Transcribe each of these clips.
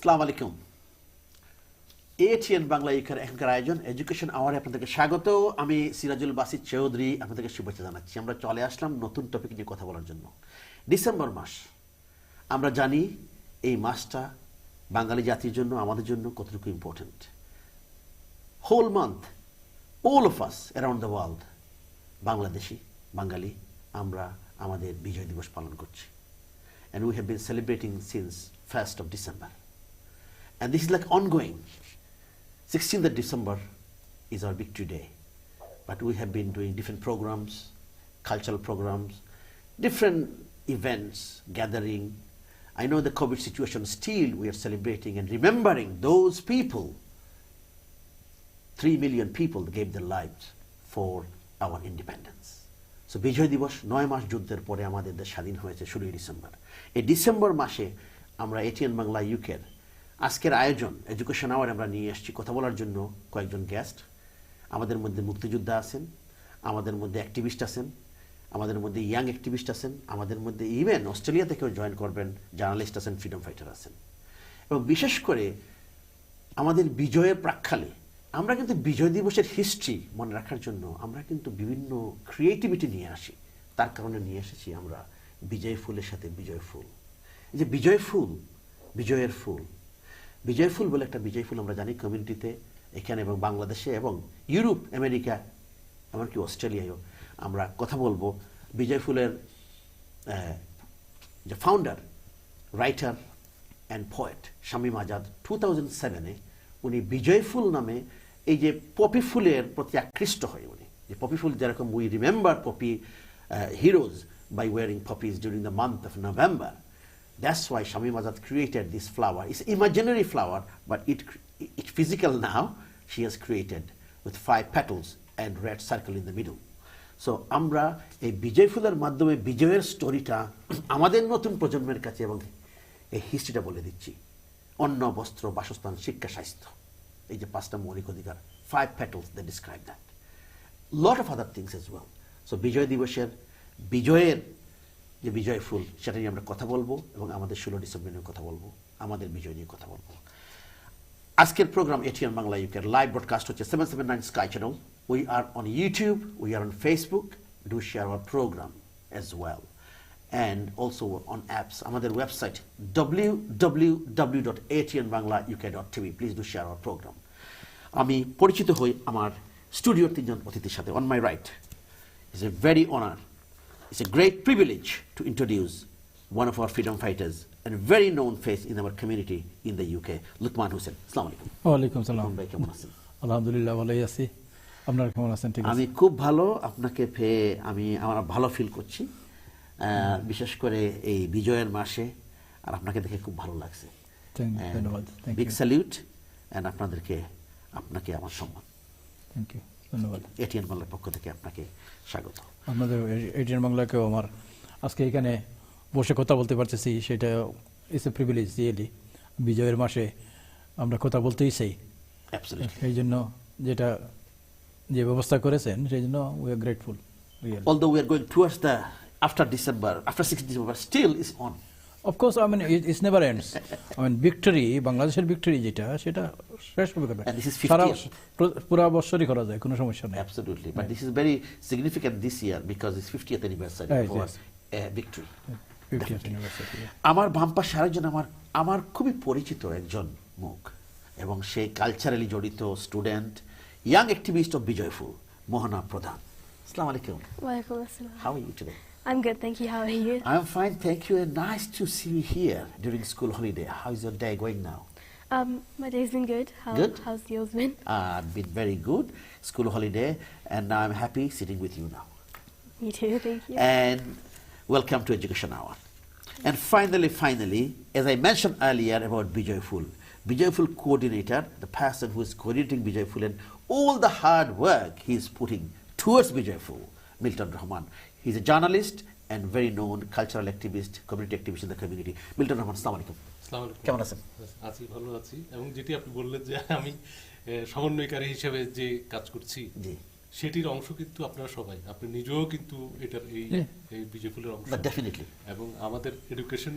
আসসালামু আলাইকুম। ATN Bangla এখানকার আয়োজন এডুকেশন আওয়ারে আপনাদেরকে স্বাগত। আমি সিরাজুল বাসির চৌধুরী আপনাদেরকে শুভেচ্ছা জানাচ্ছি। আমরা চলে আসলাম নতুন টপিক নিয়ে কথা বলার জন্য। ডিসেম্বর মাস, আমরা জানি এই মাসটা বাঙালি জাতির জন্য, আমাদের জন্য কতটুকু important. Whole month all of us around the world, Bangladeshi, Bangali, আমরা আমাদের বিজয় দিবস পালন করছি। And we have been celebrating since 1st of December. And this is like ongoing. 16th of December is our victory day. But we have been doing different programs, cultural programs, different events, gathering. I know the COVID situation, still we are celebrating and remembering those people. 3 million people gave their lives for our independence. So বিজয় দিবস 9 মাস যুদ্ধের পরে আমাদের দেশ স্বাধীন হয়েছে 16 December. এই December মাসে আমরা ATN বাংলা ইউকের আজকের আয়োজন এডুকেশন আওয়ার আমরা নিয়ে এসেছি কথা বলার জন্য কয়েকজন গেস্ট। আমাদের মধ্যে মুক্তিযোদ্ধা আছেন, আমাদের মধ্যে অ্যাক্টিভিস্ট আছেন, আমাদের মধ্যে ইয়াং অ্যাক্টিভিস্ট আছেন, আমাদের মধ্যে ইভেন অস্ট্রেলিয়া থেকেও জয়েন করবেন জার্নালিস্ট আছেন, ফ্রিডম ফাইটার আছেন। এবং বিশেষ করে আমাদের বিজয়ের প্রাক্কালে আমরা কিন্তু বিজয় দিবসের হিস্ট্রি মনে রাখার জন্য আমরা কিন্তু বিভিন্ন ক্রিয়েটিভিটি নিয়ে আসি। তার কারণে নিয়ে এসেছি আমরা বিজয় ফুলের সাথে বিজয় ফুল। এই যে বিজয় ফুল, বিজয়ের ফুল, বিজয় ফুল বলে একটা বিজয় ফুল আমরা জানি কমিউনিটিতে এখানে এবং বাংলাদেশে এবং ইউরোপ, আমেরিকা, এমনকি অস্ট্রেলিয়ায়ও আমরা কথা বলবো। বিজয় ফুলের যে founder, writer and poet Shamim Azad 2007-এ উনি বিজয় ফুল নামে এই যে পপি ফুলের প্রতি আকৃষ্ট হয়। উনি যে পপি ফুল, যেরকম we remember poppy heroes by wearing poppies during the month of November. That's why Shamim Azad created this flower. It's an imaginary flower, but it's physical now. She has created with 5 petals and red circle in the middle. So আমরা এই বিজয় ফুলের মাধ্যমে বিজয়ের স্টোরিটা আমাদের নতুন প্রজন্মের কাছে এবং এই হিস্ট্রিটা বলে দিচ্ছি। অন্ন, বস্ত্র, বাসস্থান, শিক্ষা, স্বাস্থ্য, এই যে 5টা মৌলিক অধিকার, 5 petals that describe that. Lot of other things as well. So বিজয় দিবসের বিজয়ের যে বিজয় ফুল সেটা নিয়ে আমরা কথা বলবো এবং আমাদের 16 ডিসেম্বর নিয়ে কথা বলবো, আমাদের বিজয় নিয়ে কথা বলবো। আজকের প্রোগ্রাম ATN বাংলা ইউকের লাইভ ব্রডকাস্ট হচ্ছে 779 sky channel. We are on YouTube, we are on Facebook. Do share our program as well and also on apps. আমাদের website www.atnbanglauk.tv। Please do share our program. আমি পরিচিত হই আমার স্টুডিওর 3জন অতিথির সাথে। On my right is a very honor, it's a great privilege to introduce one of our freedom fighters and a very known face in our community in the UK, Luqman Hussain. Assalamu alaikum. Wa alaikum salam. ভাই কেমন আছেন? আলহামদুলিল্লাহ ভালোই আছি। আপনারা কেমন আছেন? ঠিক আছে। আমি খুব ভালো। আপনাকে পেয়ে আমার ভালো ফিল করছি, বিশেষ করে এই বিজয়ের মাসে। আর আপনাকে দেখে খুব ভালো লাগছে। ধন্যবাদ। বিগ স্যালিউট এন্ড আপনাকে আমার সম্মান। থ্যাংক ইউ, ধন্যবাদ। ATN বাংলার পক্ষ থেকে আপনাকে স্বাগত। আপনাদের ATN বাংলাকেও আমার আজকে এখানে বসে কথা বলতে পারতেছি, সেটা ইটস এ প্রিভিলেজ রিয়েলি। বিজয়ের মাসে আমরা কথা বলতেই চাই। অ্যাবসলিউটলি। সেই জন্য যে ব্যবস্থা করেছেন সেই জন্য we are grateful really. Although we are going towards the after 6th December, still is on. Of course, I mean it never ends. I mean victory, বাংলাদেশের victory যেটা সেটা শেষ হবে না। And this is 50th. পুরো বছরই করা যায়, কোনো সমস্যা নেই। Absolutely, but this is very significant this year because it's 50th anniversary of our victory. 50th anniversary. আমার বাম পাশে আরেকজন আমার খুবই পরিচিত একজন মুখ এবং সে কালচারালি জড়িত স্টুডেন্ট, ইয়াং অ্যাক্টিভিস্ট অফ বিজয়ফুল, মোহনা প্রধান। আসসালামু আলাইকুম। Wa alaikum assalam. How are you today? I'm good, thank you. How are you? I'm fine, thank you, and nice to see you here during school holiday. How is your day going now? My day's been good. Good? How's yours been? I've been very good. School holiday, and now I'm happy sitting with you now. Me too, thank you. And welcome to Education Hour. And finally, as I mentioned earlier about Bijoy Phul coordinator, the person who is coordinating Bijoy Phul and all the hard work he is putting towards Bijoy Phul, Milton Rahman. He's a journalist and very known cultural activist, community activist in the community. Milton Rahman, assalamu alaikum. আসসালামু আলাইকুম। কেমন আছেন? আছি, ভালো আছি। এবং যেটি আপনি বললেন যে আমি সমন্বয়কারী হিসেবে যে কাজ করছি, জি, সেটির অংশ কিন্তু আপনারা সবাই, আপনি নিজেও কিন্তু এটার এই বিজয় ফুলের অংশ। ডেফিনেটলি। এবং আমাদের এডুকেশন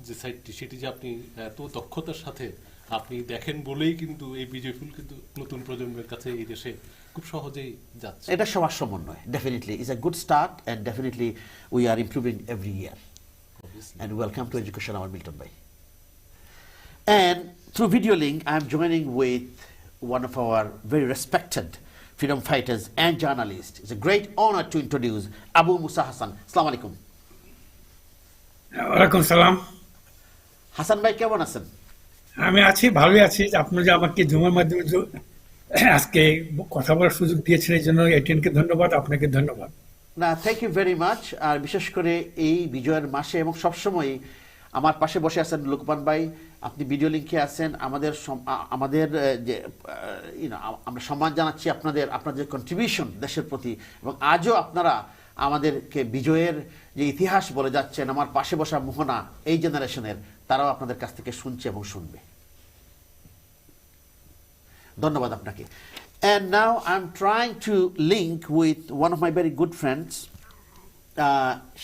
যে সাইটটি, সেটি যে আপনি এত দক্ষতার সাথে আপনি দেখেন বলেই কিন্তু এই বিজয় ফুল কিন্তু নতুন প্রজন্মের কাছে এই দেশে খুব সহজেই যাচ্ছে। এটা সবার সমন্বয়, definitely is a good start, and definitely we are improving every year. Obviously. And welcome to Education Hour, Milton Bhai. And through video link, I am joining with one of our very respected freedom fighters and journalists. It's a great honor to introduce Abu Musa Hassan. Assalamu alaikum. ওয়ালাইকুম সালাম। হাসান ভাই কেমন আছেন? আমি আছি, ভালোই আছি। আপনি যে আমাকে জুমের মাধ্যমে আজকে কথা বলার সুযোগ দিয়েছেন এই জন্য এটিএনকে ধন্যবাদ, আপনাকে ধন্যবাদ। না, থ্যাংক ইউ ভেরি মাচ। আর বিশেষ করে এই বিজয়ের মাসে এবং সবসময় আমার পাশে বসে আছেন লোকমান ভাই, আপনি ভিডিও লিঙ্কে আছেন। আমাদের যে আমরা সম্মান জানাচ্ছি আপনাদের কন্ট্রিবিউশন দেশের প্রতি, এবং আজও আপনারা আমাদেরকে বিজয়ের যে ইতিহাস বলে যাচ্ছেন। আমার পাশে বসা মোহনা এই জেনারেশনের, তারাও আপনাদের কাছ থেকে শুনছে এবং শুনবে। ধন্যবাদ আপনাকে। And now I'm trying to link with one of my very good friends.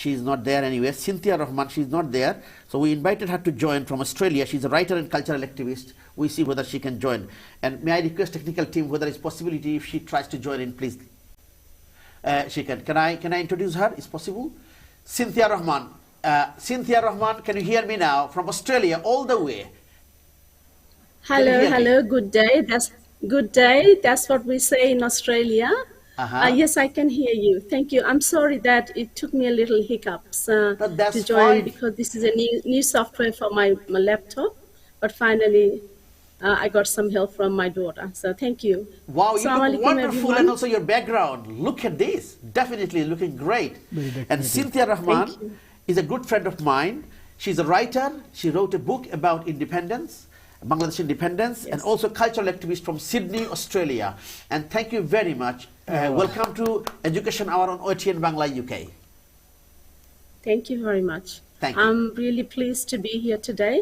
She's not there anywhere. Cynthia Rahman, she's not there. So we invited her to join from Australia. She's a writer and cultural activist. We see whether she can join. And may I request technical team whether it's possibility if she tries to join in, please. She can. Can I introduce her? Is possible? Cynthia Rahman. Cynthia Rahman, can you hear me now from Australia all the way? Hello, hear me? hello, good day. Good day. That's what we say in Australia. Yes, I can hear you. Thank you. I'm sorry that it took me a little hiccups But that's to join fine. because this is a new software for my laptop. But finally, I got some help from my daughter. So thank you. Wow, you Assalamu look alaikum, wonderful, everyone. and also your background. Look at this. Definitely looking great. Very And decorative. Cynthia Rahman Thank you. is a good friend of mine. She's a writer. She wrote a book about independence, Bangladesh independence, and Yes. also cultural activist from Sydney, Australia. And thank you very much. Welcome to Education Hour on ATN Bangla, UK. Thank you very much. Thank you. I'm really pleased to be here today,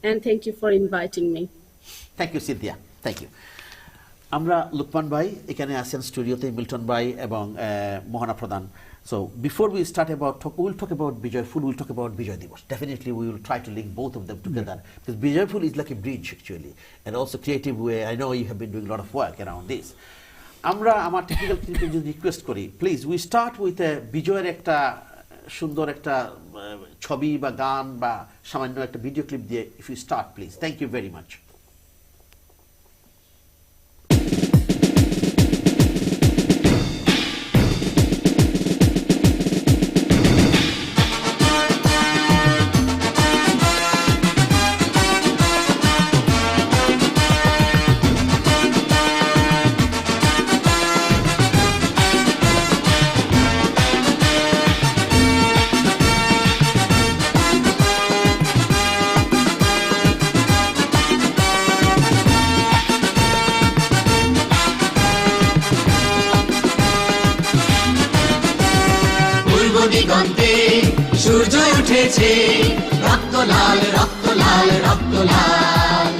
and thank you for inviting me. Thank you Cynthia, thank you. আমরা লুকমান ভাই এখানে আছেন স্টুডিওতে, Milton ভাই এবং মোহনা প্রধান। So before we start we'll talk about Bijoy Phul, we'll talk about Bijoy Diwas. Definitely we will try to link both of them together, because Bijoy Phul is like a bridge actually, and also creative way. I know you have been doing a lot of work around this. আমরা আমার technical টিমকে যদি request করি, please we start with বিজয়ের একটা সুন্দর একটা ছবি বা গান বা সামান্য একটা ভিডিও ক্লিপ দিয়ে, if you start please. Thank you very much. দিগন্তে সূর্য উঠেছে, রক্ত লাল রক্ত লাল রক্ত লাল,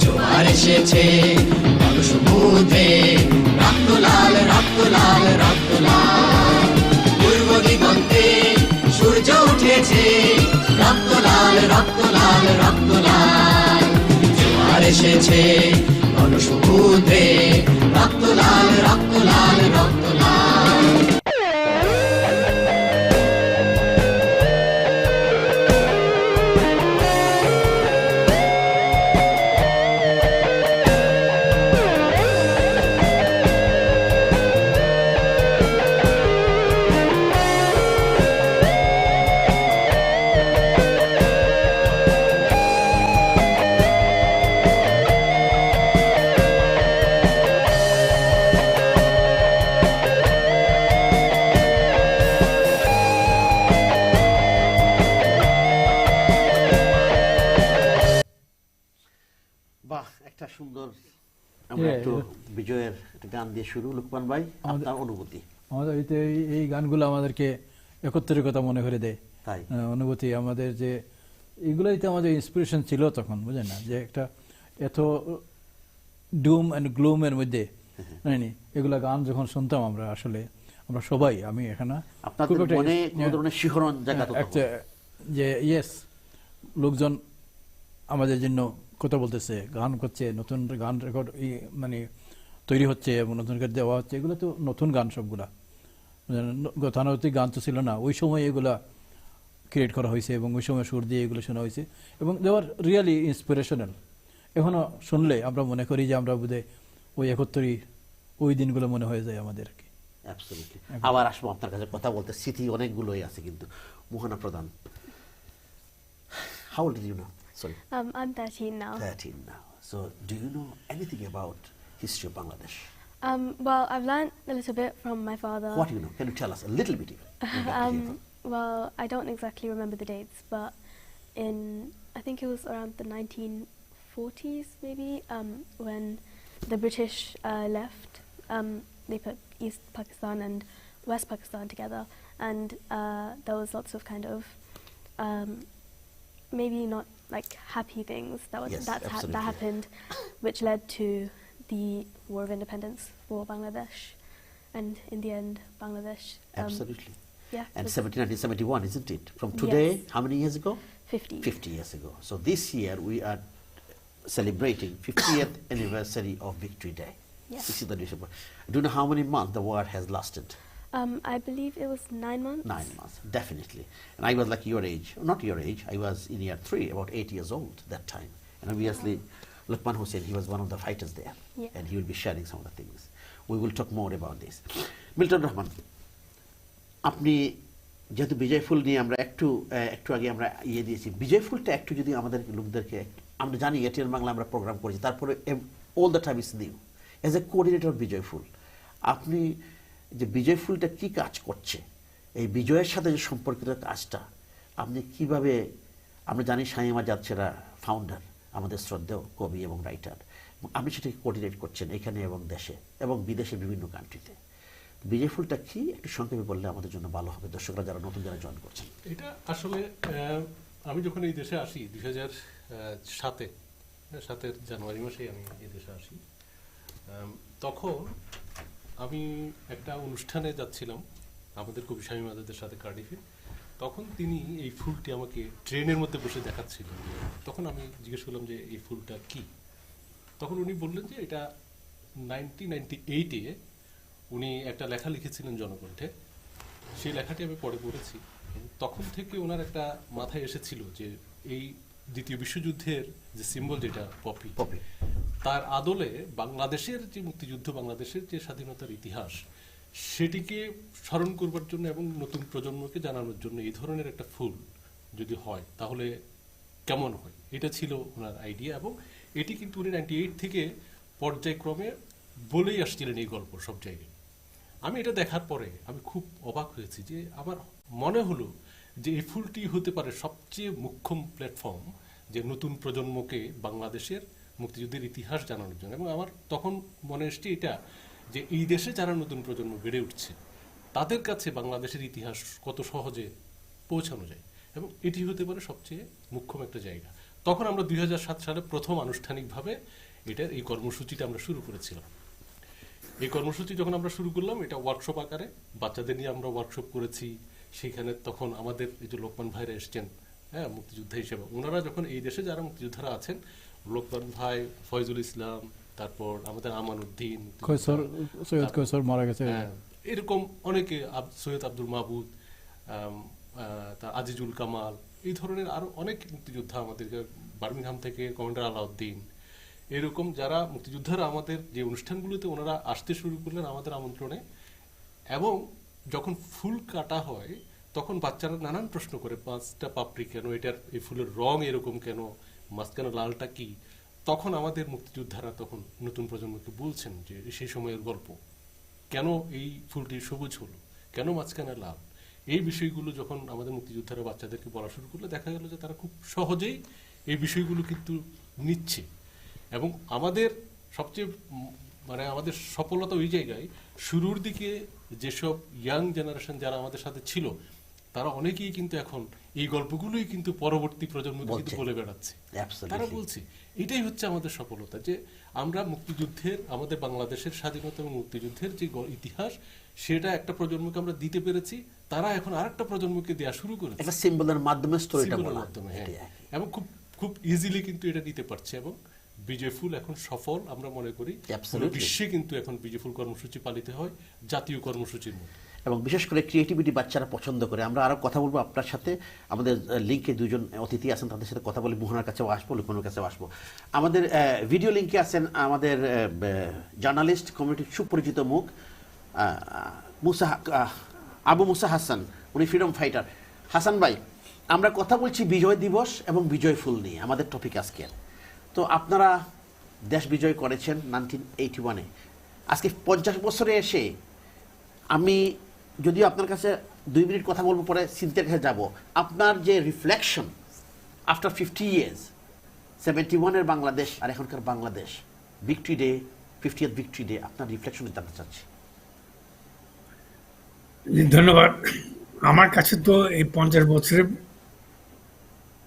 জোয়ার এসেছে সমুদ্রে, রক্ত লাল রক্ত লাল রক্ত লাল। পূর্ব দিগন্তে সূর্য উঠেছে, রক্ত লাল রক্ত লাল রক্ত লাল, জোয়ার এসেছে সমুদ্রে, রক্ত লাল রক্ত লাল রক্ত লাল। বাহ, একটা সুন্দর। আমরা একটু বিজয়ের একটা গান দিয়ে শুরু। লুকমান ভাই, আপনার অনুভূতি? আমাদের এই গানগুলো আমাদেরকে একত্রের কথা মনে করে দেয়। তাই অনুভূতি আমাদের, যে এগুলোই তো আমাদের ইন্সপিরেশন ছিল তখন, বুঝেন না, যে একটা এত ডুম অ্যান্ড গ্লুমের মধ্যে এগুলা গান যখন শুনতাম আমরা, আসলে আমরা সবাই, আমি এখানে আপনাদের মনে কোন ধরনের শিহরণ জায়গা তো একটা যে ইয়েস, লোকজন আমাদের জন্য কথা বলতেছে, গান করছে, নতুন গান রেকর্ড মানে তৈরি হচ্ছে এবং নতুন করে দেওয়া হচ্ছে, এগুলো তো নতুন গান সবগুলা, গতানুগতিক গান তো ছিল না ওই সময়, এগুলা ক্রিয়েট করা হয়েছে এবং ওই সময় সুর দিয়ে এগুলো শোনা হয়েছে এবং দে আর রিয়েলি ইন্সপিরেশনাল। এখনো শুনলে আমরা মনে করি যে আমরা বোধহয় ওই 71 ওই দিনগুলো মনে হয়ে যায় আমাদের আর কি। অ্যাবসলিউটলি। আবার আসবো আপনার কাছে কথা বলতে, স্মৃতি অনেকগুলোই আছে কিন্তু। মোহনা প্রধান, how old are you now? Sorry. I'm 13 now. 13 now. So do you know anything about history of Bangladesh? Well, I've learned a little bit from my father. What do you know? Can you tell us a little bit even? We'd like to hear from- Well, I don't exactly remember the dates, but I think it was around the 1940s maybe, when the British left. They put East Pakistan and West Pakistan together, and there was lots of kind of maybe not like happy things Yes, that absolutely. happened, which led to the War of Independence for Bangladesh, and in the end, Bangladesh. Absolutely. Yeah. And was 1971, isn't it? From today, Yes. how many years ago? 50. 50 years ago. So this year we are celebrating 50th anniversary of Victory Day. Yes. This is the December. Do you know how many months the war has lasted? I believe it was 9 months. 9 months, definitely. And I was like your age, not your age, I was in year 3, about 8 years old that time. And obviously, Luqman Hussain, he was one of the fighters there. Yeah. And he will be sharing some of the things. We will talk more about this. Milton Rahman, আপনি যেহেতু বিজয় ফুল নিয়ে আমরা একটু আগে আমরা দিয়েছি, বিজয় ফুলটা একটু যদি আমাদের লোকদেরকে, আমরা জানি এটিএন বাংলা আমরা প্রোগ্রাম করেছি, তারপরে all the time is new. As a coordinator Bijoy Phool, আপনি যে বিজয় ফুলটা কি কাজ করছে, এই বিজয়ের সাথে যে সম্পর্কিত কাজটা আপনি কিভাবে, আমরা জানি শামীম আজাদ সেরা ফাউন্ডার, আমাদের শ্রদ্ধেয় কবি এবং রাইটার, আপনি সেটাকে কোঅর্ডিনেট করছেন এখানে এবং দেশে এবং বিদেশে বিভিন্ন কান্ট্রিতে। বিজয় ফুলটা কি একটু সংক্ষেপে বললে আমাদের জন্য ভালো হবে, দর্শকরা যারা নতুন যারা জয়েন করছেন। এটা আসলে আমি যখন এই দেশে আসি 2007-এর জানুয়ারি মাসে আমি এই দেশে আসি, তখন আমি একটা অনুষ্ঠানে যাচ্ছিলাম আমাদের কবি শামীম আজাদের সাথে কার্ডিফে। তখন তিনি এই ফুলটি আমাকে ট্রেনের মধ্যে বসে দেখাচ্ছিলেন। তখন আমি জিজ্ঞেস করলাম যে এই ফুলটা কি। তখন উনি বললেন যে এটা 1998-এ উনি একটা লেখা লিখেছিলেন জনকণ্ঠে, সেই লেখাটি আমি পরে পড়েছি। তখন থেকে ওনার একটা মাথায় এসেছিল যে এই দ্বিতীয় বিশ্বযুদ্ধের যে সিম্বল, যেটা পপি, তার আদলে বাংলাদেশের যে মুক্তিযুদ্ধ, বাংলাদেশের যে স্বাধীনতার ইতিহাস, সেটিকে স্মরণ করবার জন্য এবং নতুন প্রজন্মকে জানানোর জন্য এই ধরনের একটা ফুল যদি হয় তাহলে কেমন হয়, এটা ছিল ওনার আইডিয়া। এবং এটি কিন্তু উনি 98 থেকে পর্যায়ক্রমে বলেই আসছিলেন এই গল্প সব জায়গায়। আমি এটা দেখার পরে আমি খুব অবাক হয়েছি যে আমার মনে হলো যে এই ফুলটি হতে পারে সবচেয়ে মুখ্যম প্ল্যাটফর্ম যে নতুন প্রজন্মকে বাংলাদেশের মুক্তিযুদ্ধের ইতিহাস জানানোর জন্য। এবং আমার তখন মনে এসছে এটা যে এই দেশে যারা নতুন প্রজন্ম বেড়ে উঠছে তাদের কাছে বাংলাদেশের ইতিহাস কত সহজে পৌঁছানো যায়, এবং এটি হতে পারে সবচেয়ে মুখ্যম একটা জায়গা। তখন আমরা 2007 সালে প্রথম আনুষ্ঠানিকভাবে এটার এই কর্মসূচিটা আমরা শুরু করেছিলাম। এই কর্মসূচি যখন আমরা শুরু করলাম, এটা ওয়ার্কশপ আকারে বাচ্চাদের নিয়ে আমরা ওয়ার্কশপ করেছি। সেখানে তখন আমাদের এই যে লোকমান ভাইরা এসছেন, হ্যাঁ, মুক্তিযোদ্ধা হিসেবে, ওনারা যখন এই দেশে যারা মুক্তিযোদ্ধারা আছেন, লোকমান ভাই, ফয়জুল ইসলাম, তারপর আমাদের আমানউদ্দিন, সৈয়দ কৈশোর মারা গেছে, এরকম অনেকে, সৈয়দ আব্দুল মাহবুদ, আজিজুল কামাল, এই ধরনের আরো অনেক মুক্তিযোদ্ধা আমাদের, বার্মিংহাম থেকে কমান্ডার আলাউদ্দিন, এরকম যারা মুক্তিযোদ্ধারা আমাদের যে অনুষ্ঠানগুলোতে ওনারা আসতে শুরু করলেন আমাদের আমন্ত্রণে। এবং যখন ফুল কাটা হয় তখন বাচ্চারা নানান প্রশ্ন করে, 5টা পাপড়ি কেন, এটার এই ফুলের রং এরকম কেন, মাঝখানে লালটা কি। তখন আমাদের মুক্তিযোদ্ধারা তখন নতুন প্রজন্মকে বলছেন যে সেই সময়ের গল্প, কেন এই ফুলটি সবুজ হলো, কেন মাঝখানে লাল। এই বিষয়গুলো যখন আমাদের মুক্তিযোদ্ধারা বাচ্চাদেরকে বলা শুরু করলে দেখা গেল যে তারা খুব সহজেই এই বিষয়গুলো কিন্তু নিচ্ছে। এবং আমাদের সবচেয়ে আমাদের সফলতা ওই জায়গায়, শুরুর দিকে যেসব ইয়াং জেনারেশন যারা আমাদের সাথে ছিল তারা অনেকেই কিন্তু এখন এই গল্পগুলোই কিন্তু পরবর্তী প্রজন্মকে কিন্তু বলে বেড়াচ্ছে। তারা বলছে এটাই হচ্ছে আমাদের সফলতা, যে আমরা মুক্তিযুদ্ধের, আমাদের বাংলাদেশের স্বাধীনতা এবং মুক্তিযুদ্ধের যে ইতিহাস, সেটা একটা প্রজন্মকে আমরা দিতে পেরেছি, তারা এখন আরেকটা প্রজন্মকে দেওয়া শুরু করেছে, একটা সিম্বলের মাধ্যমে, স্টোরিটা বলার মাধ্যমে। হ্যাঁ, এবং খুব খুব ইজিলি কিন্তু এটা নিতে পারছে এবং বিজয়ফুল এখন সফল আমরা মনে করি। Absolutely. বিশ্বে কিন্তু এখন বিজয়ফুল কর্মসূচি পালিত হয় জাতীয় কর্মসূচির মতো। এবং বিশেষ করে ক্রিয়েটিভিটি বাচ্চারা পছন্দ করে। আমরা আরও কথা বলবো আপনার সাথে, আমাদের লিঙ্কে দুজন অতিথি আছেন, তাদের সাথে কথা বলে মোহনার কাছেও আসবো, লুকনের কাছেও আসবো। আমাদের ভিডিও লিঙ্কে আছেন আমাদের জার্নালিস্ট কমিউনিটির সুপরিচিত মুখ আবু মুসা হাসান, উনি ফ্রিডম ফাইটার। হাসান ভাই, আমরা কথা বলছি বিজয় দিবস এবং বিজয় ফুল নিয়ে, আমাদের টপিক আজকের। তো আপনারা দেশ বিজয় করেছেন 1981-এ, আজকে 50 বছরে এসে আমি যদিও আপনার কাছে 2 মিনিট কথা বলবো, পরে সিনথিয়ার কাছে যাব, আপনার যে রিফ্লেকশন আফটার 50 ইয়ার্স, 71-এর বাংলাদেশ আর এখনকার Bangladesh, victory day, 50th victory day, আপনার রিফ্লেকশন জানতে চাচ্ছি। ধন্যবাদ। আমার কাছে তো এই 50 বছরের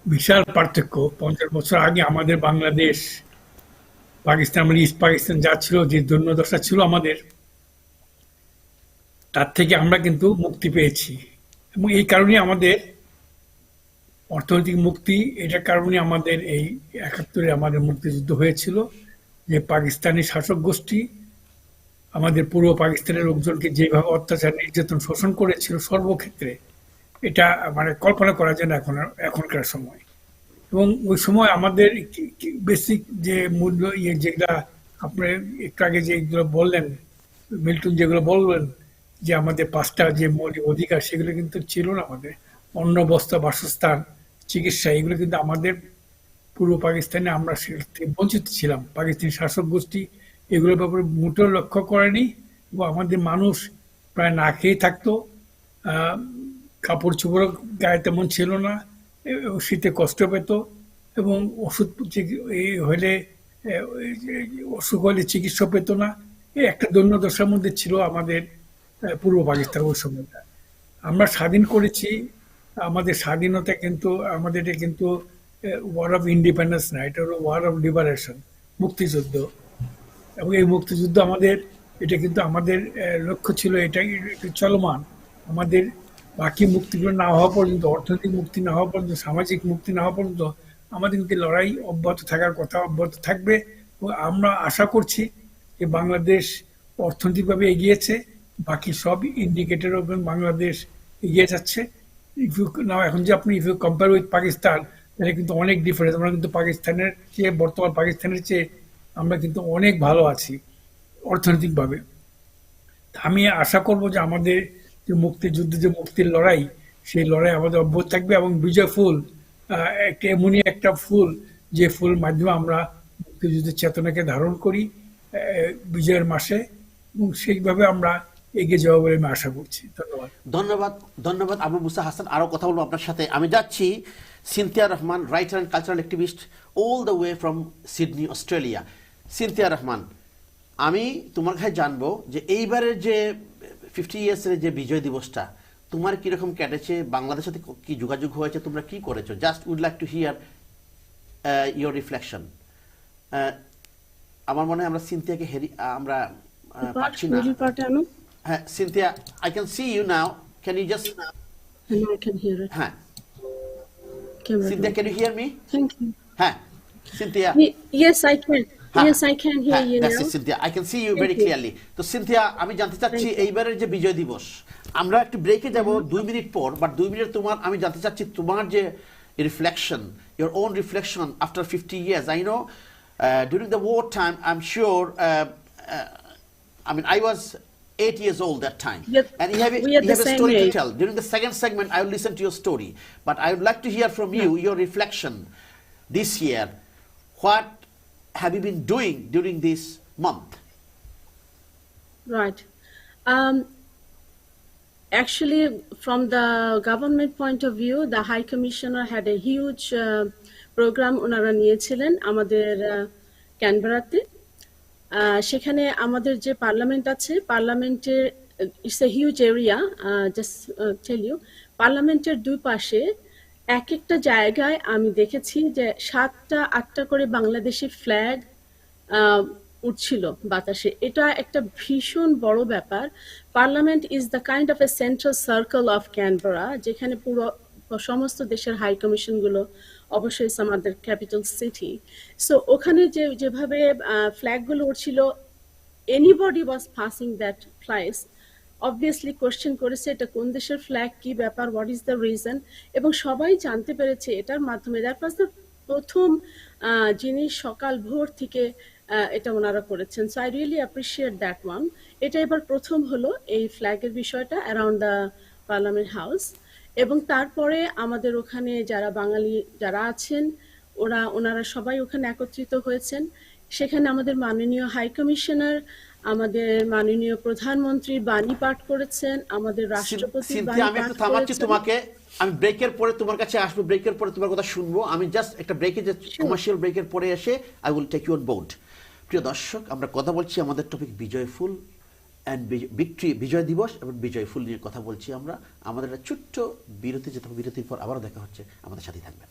বিশাল পার্থক্য। 50 বছর আগে আমাদের বাংলাদেশ, পাকিস্তান, মানে ইস্ট পাকিস্তান যা ছিল, যে দৈন্যদশা ছিল আমাদের, তার থেকে আমরা কিন্তু মুক্তি পেয়েছি। এবং এই কারণে আমাদের অর্থনৈতিক মুক্তি, এটার কারণে আমাদের এই 71-এ আমাদের মুক্তিযুদ্ধ হয়েছিল, যে পাকিস্তানি শাসক গোষ্ঠী আমাদের পূর্ব পাকিস্তানের লোকজনকে যেভাবে অত্যাচার, নির্যাতন, শোষণ করেছিল সর্বক্ষেত্রে, এটা মানে কল্পনা করা যায় না এখনকার সময়। এবং ওই সময় আমাদের বেসিক যে মূল্য যেগুলা আপনি একটু আগে যেগুলো বললেন, মিল্টন যেগুলো বললেন, যে আমাদের 5টা যে মৌলিক অধিকার, সেগুলো কিন্তু ছিল না আমাদের। অন্ন, বস্ত্র, বাসস্থান, চিকিৎসা, এগুলো কিন্তু আমাদের পূর্ব পাকিস্তানে আমরা বঞ্চিত ছিলাম। পাকিস্তানি শাসক গোষ্ঠী এগুলোর ব্যাপারে মোটেও লক্ষ্য করেনি এবং আমাদের মানুষ প্রায় না খেয়ে থাকতো। কাপড় চোপড় গায়ে তেমন ছিল না, শীতে কষ্ট পেত এবং ওষুধ হলে অসুখ হলে চিকিৎসা পেত না। এই একটা দৈন্যদশার মধ্যে ছিল আমাদের পূর্ব পাকিস্তান ওই সময়টা। আমরা স্বাধীন করেছি, আমাদের স্বাধীনতা কিন্তু আমাদের এটা কিন্তু ওয়ার অফ ইন্ডিপেন্ডেন্স না, এটা হলো ওয়ার অফ লিবারেশন, মুক্তিযুদ্ধ। এবং এই মুক্তিযুদ্ধ আমাদের, এটা কিন্তু আমাদের লক্ষ্য ছিল, এটা চলমান। আমাদের বাকি মুক্তিগুলো না হওয়া পর্যন্ত, অর্থনৈতিক মুক্তি না হওয়া পর্যন্ত, সামাজিক মুক্তি না হওয়া পর্যন্ত আমাদের কিন্তু লড়াই অব্যাহত থাকার কথা, অব্যাহত থাকবে। এবং আমরা আশা করছি যে বাংলাদেশ অর্থনৈতিকভাবে এগিয়েছে, বাকি সব ইন্ডিকেটর বাংলাদেশ এগিয়ে যাচ্ছে। এখন যে আপনি if you compare with Pakistan, তাহলে কিন্তু অনেক ডিফারেন্স। আমরা কিন্তু পাকিস্তানের চেয়ে, বর্তমান পাকিস্তানের চেয়ে আমরা কিন্তু অনেক ভালো আছি অর্থনৈতিকভাবে। আমি আশা করব যে আমাদের যে মুক্তিযুদ্ধ, যে মুক্তির লড়াই, সেই লড়াই আমাদের অব্যাহত থাকবে। এবং বিজয় ফুল একটা এমনই একটা ফুল, যে ফুল মাধ্যমে আমরা মুক্তিযুদ্ধের চেতনাকে ধারণ করি বিজয়ের মাসে, এবং সেইভাবে আমরা এগিয়ে যাবো বলে আমি আশা করছি। ধন্যবাদ। ধন্যবাদ, ধন্যবাদ আবু মুসা হাসান। আরও কথা বলবো আপনার সাথে। আমি যাচ্ছি Cynthia Rahman, writer and cultural activist, all the way from Sydney, Australia. Cynthia Rahman, আমি তোমার কাছে জানবো যে এইবারের যে 50 ইয়ার্সের যে বিজয় দিবসটা তোমার কিরকম কেটেছে, বাংলাদেশের সাথে কি যোগাযোগ হয়েছে, তোমরা কি করেছো? Just would like to hear your reflection. আমার মনে হয় আমরা সিনথিয়াকে আমরা পাচ্ছি না। হ্যাঁ Cynthia, I can see you now. Can you just? And I can hear it. হ্যাঁ Camera Cynthia, down. can you hear me? Thank you. হ্যাঁ Cynthia. Yes, I can. হ্যাঁ, Yes, I can hear হ্যাঁ, you that's now. it, Cynthia. I can see you Thank very you. clearly. তো Cynthia, আমি জানতে চাচ্ছি Thank you. এইবারের যে বিজয় দিবস, আমরা একটু ব্রেকে যাব 2 মিনিট পর, বাট 2 মিনিট তোমার আমি জানতে চাচ্ছি তোমার যে reflection, your own reflection after 50 years. I know during the war time, I'm sure, I mean, I was 8 years old that time. Yep. And you have We are the a same story to age. tell. During the second segment, I will listen to your story. But I would like to hear from you, your reflection this year. What have you been doing during this month? Right. Actually, from the government point of view, the High Commissioner had a huge program ওনারা নিয়েছিলেন আমাদের ক্যানবেরাতে। সেখানে আমাদের যে parliament আছে, পার্লামেন্টের it's a huge area, just tell you, পার্লামেন্টের দুই পাশে এক একটা জায়গায় আমি দেখেছি যে 7টা 8টা করে বাংলাদেশি ফ্ল্যাগ উঠছিল বাতাসে। এটা একটা ভীষণ বড় ব্যাপার। Parliament is the kind of a central circle of Canberra, যেখানে পুরো সমস্ত দেশের হাই কমিশনগুলো অবশ্যই সাম আদার ক্যাপিটাল সিটি। সো ওখানে যেভাবে ফ্ল্যাগগুলো উঠছিল, anybody was passing that place, obviously question করেছে এটা কোন দেশের ফ্ল্যাগ, কি ব্যাপার, হোয়াট ইজ দ্য রিজন, এবং সবাই জানতে পেরেছে এটার মাধ্যমে। দ্যাট ওয়াজ দ্য প্রথম জিনিস, সকাল ভোর থেকে এটা ওনারা করেছেন। So I really appreciate that one. এটা এবার প্রথম হলো এই ফ্ল্যাগের বিষয়টা অ্যারাউন্ড দ্য পার্লামেন্ট হাউস। এবং তারপরে আমাদের ওখানে যারা বাঙালি যারা আছেন ওনারা সবাই ওখানে একত্রিত হয়েছেন। সেখানে আমাদের মাননীয় হাই কমিশনার, আমাদের মাননীয় প্রধানমন্ত্রী বাণী পাঠ করেছেন, আমাদের রাষ্ট্রপতি বাণী আমি পাঠ একটু থামাচ্ছি করেছেন। তোমাকে, আমি ব্রেকের পরে তোমার কাছে আসবো, ব্রেকের পরে তোমার কথা শুনবো। আমি জাস্ট একটা ব্রেকে, যে কমার্শিয়াল ব্রেকের পরে এসে I will take you on board. প্রিয় দর্শক, আমরা কথা বলছি, আমাদের topic Bijoyphul and victory, Bijoy Dibosh এবং বিজয়ফুল নিয়ে কথা বলছি আমরা। আমাদের একটা ছোট্ট বিরতি যেতে হবে, বিরতির পর আবারও দেখা হচ্ছে, আমাদের সাথেই থাকবেন।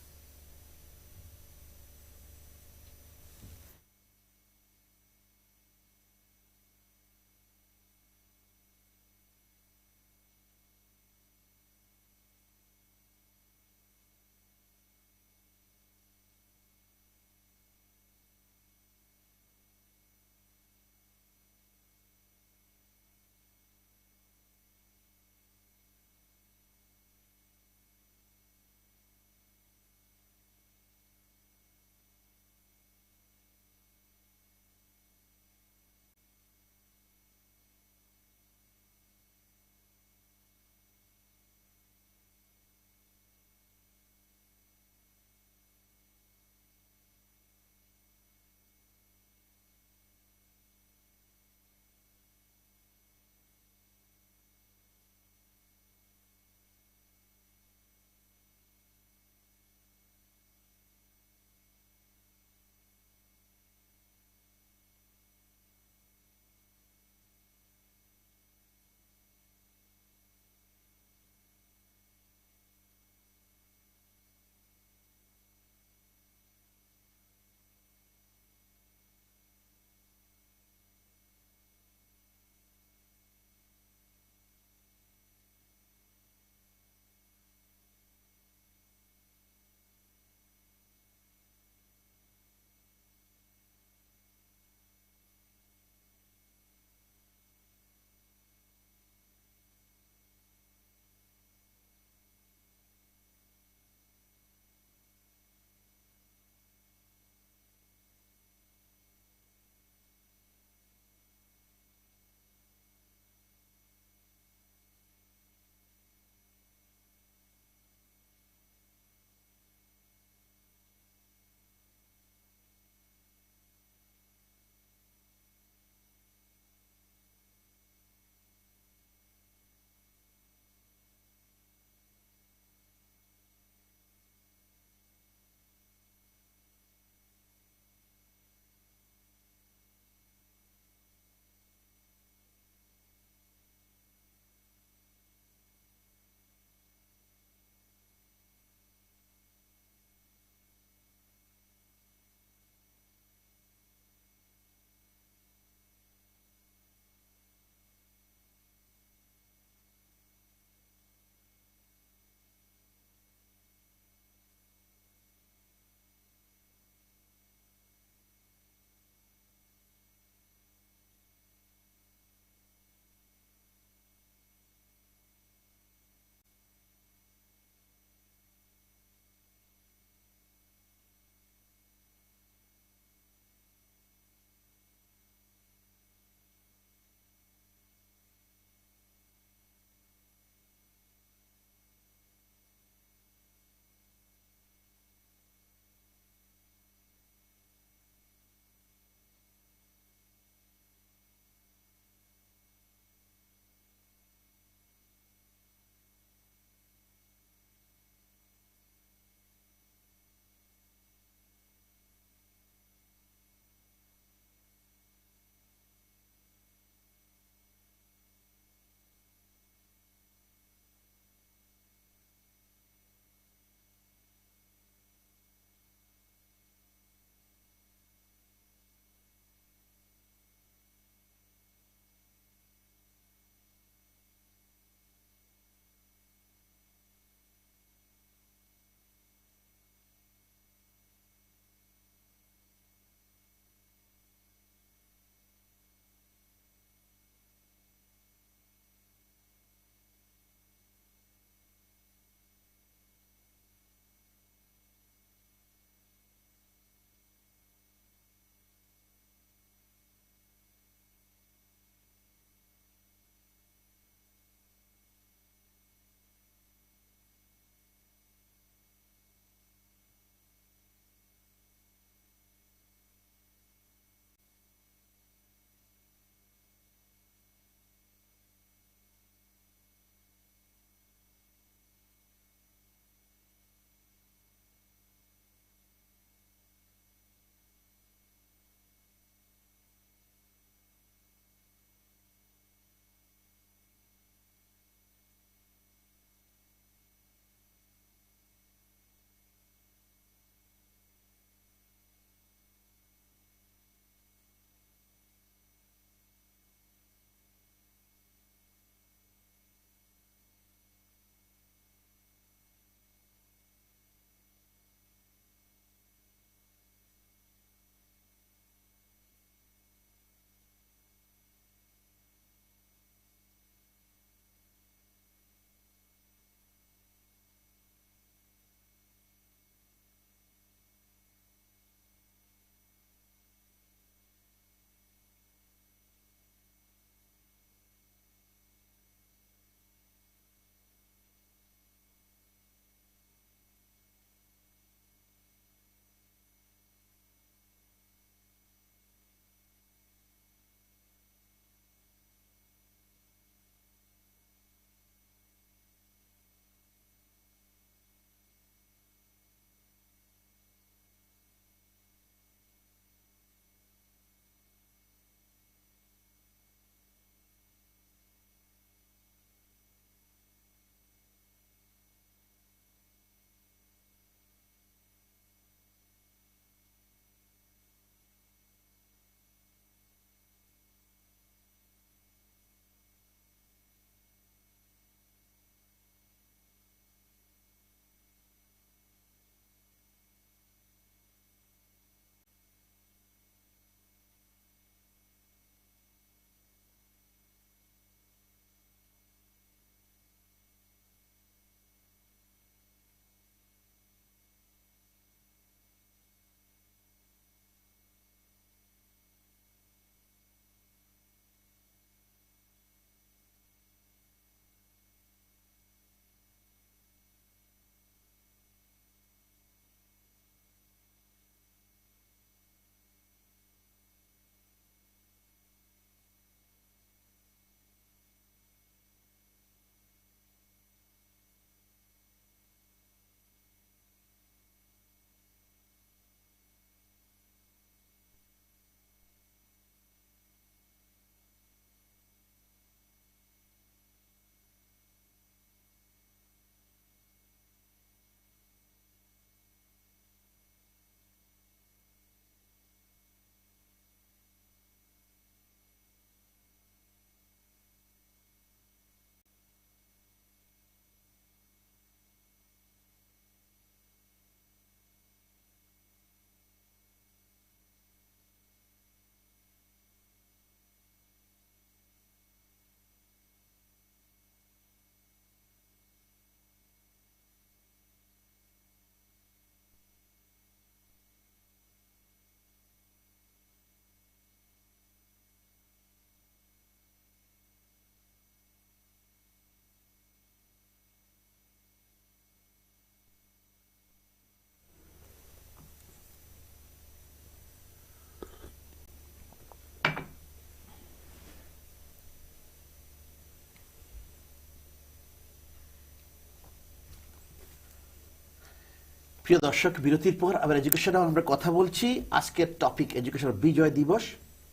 প্রিয় দর্শক, বিরতির পর আবার এডুকেশনে আমরা কথা বলছি। আজকের টপিক এডুকেশন বিজয় দিবস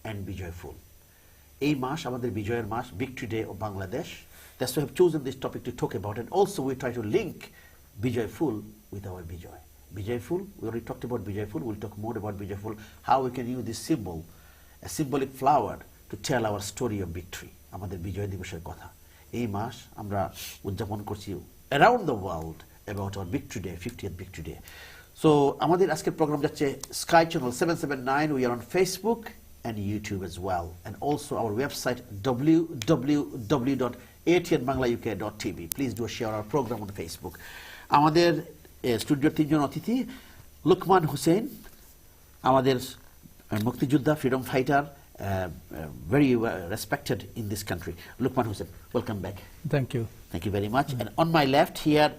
অ্যান্ড বিজয় ফুল। এই মাস আমাদের বিজয়ের মাস, victory day of Bangladesh. That's why we have chosen this topic to talk about, and also we try to link Bijay Fool with our Bijay. Bijay Fool, we already talked about Bijay Fool. We'll talk more about Bijay Fool, how we can use this symbol, a symbolic flower, to tell our story of victory. আমাদের বিজয় দিবসের কথা এই মাস আমরা উদযাপন করছি around the world about our victory day, 50th victory day. So আমাদের আজকের programme যাচ্ছে Sky Channel 779. We are on Facebook and YouTube as well, and also our website www.atnbanglauk.tv. Please do share our program on Facebook. আমাদের স্টুডিওর তিনজন অতিথি, লুকমান হোসেন, আমাদের মুক্তিযোদ্ধা, freedom fighter, very respected in this country. Lukman Hussain, welcome back. Thank you. Thank you very much. And on my left here,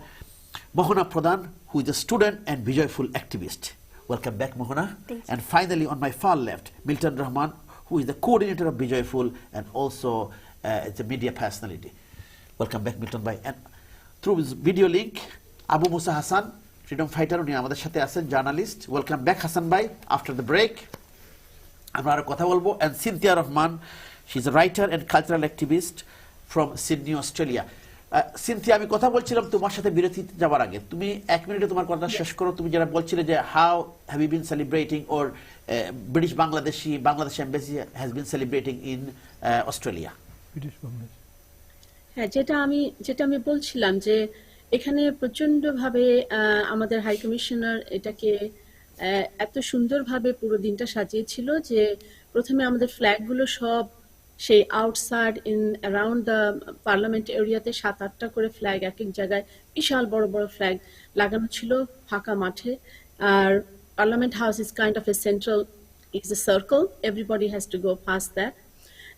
Mohana Pradhan, who is a student and Bijayful activist. Welcome back, Mohana. Thank you. And finally, on my far left, Milton Rahman, who is the coordinator of Bijayful and also it's a media personality. Welcome back, Milton Bhai. And through his video link, Abu Musa Hassan, freedom fighter, উনি আমাদের সাথে আছেন, journalist. Welcome back, Hassan Bhai, after the break. আমরা আরো কথা বলবো। and Cynthia Rahman, she's a writer and cultural activist from Sydney, Australia. Cynthia, আমি কথা বলছিলাম তোমার সাথে বিরতিতে যাওয়ার আগে, তুমি এক মিনিটে তোমার কথা শেষ করো। তুমি যারা বলছিলে যে how have you been celebrating or British Bangladesh embassy has been celebrating in Australia. হ্যাঁ, যেটা আমি বলছিলাম যে এখানে প্রচন্ডভাবে আমাদের হাই কমিশনার এটাকে এত সুন্দরভাবে পুরো দিনটা সাজিয়েছিল যে প্রথমে আমাদের ফ্ল্যাগগুলো সব সেই outside in around the parliament এরিয়াতে 7-8টা করে ফ্ল্যাগ এক এক জায়গায় বিশাল বড় বড় ফ্ল্যাগ লাগানো ছিল ফাঁকা মাঠে। আর parliament house is kind of a central, is a circle, everybody has to go past that.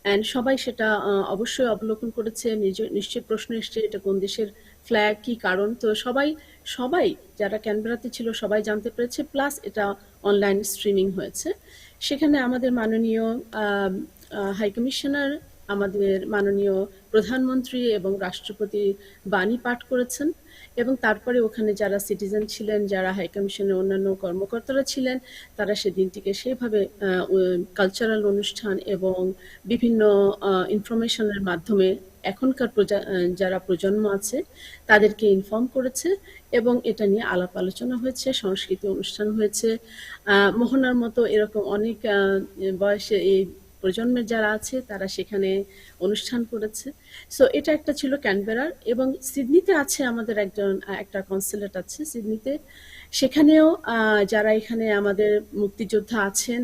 And সবাই সেটা অবশ্যই অবলোকন করেছে। নিশ্চয়ই প্রশ্ন এসছে এটা কোন দেশের ফ্ল্যাগ, কি কারণ। তো সবাই যারা ক্যানবেরাতে ছিল সবাই জানতে পেরেছে, প্লাস এটা অনলাইন স্ট্রিমিং হয়েছে। সেখানে আমাদের মাননীয় হাই কমিশনার, আমাদের মাননীয় প্রধানমন্ত্রী এবং রাষ্ট্রপতি বাণী পাঠ করেছেন, এবং তারপরে ওখানে যারা সিটিজেন ছিলেন, যারা হাই কমিশনের অন্যান্য কর্মকর্তারা ছিলেন, তারা সেদিনটিকে সেইভাবে কালচারাল অনুষ্ঠান এবং বিভিন্ন ইনফরমেশনের মাধ্যমে এখনকার যারা প্রজন্ম আছে তাদেরকে ইনফর্ম করেছে, এবং এটা নিয়ে আলাপ আলোচনা হয়েছে, সংস্কৃতি অনুষ্ঠান হয়েছে। মোহনার মতো এরকম অনেক বয়সে এই প্রজন্মের যারা আছে তারা সেখানে অনুষ্ঠান করেছে। সো এটা একটা ছিল ক্যানবেরার। এবং সিডনিতে আছে আমাদের একটা কনসুলেট আছে সিডনিতে, সেখানেও যারা এখানে আমাদের মুক্তিযোদ্ধা আছেন,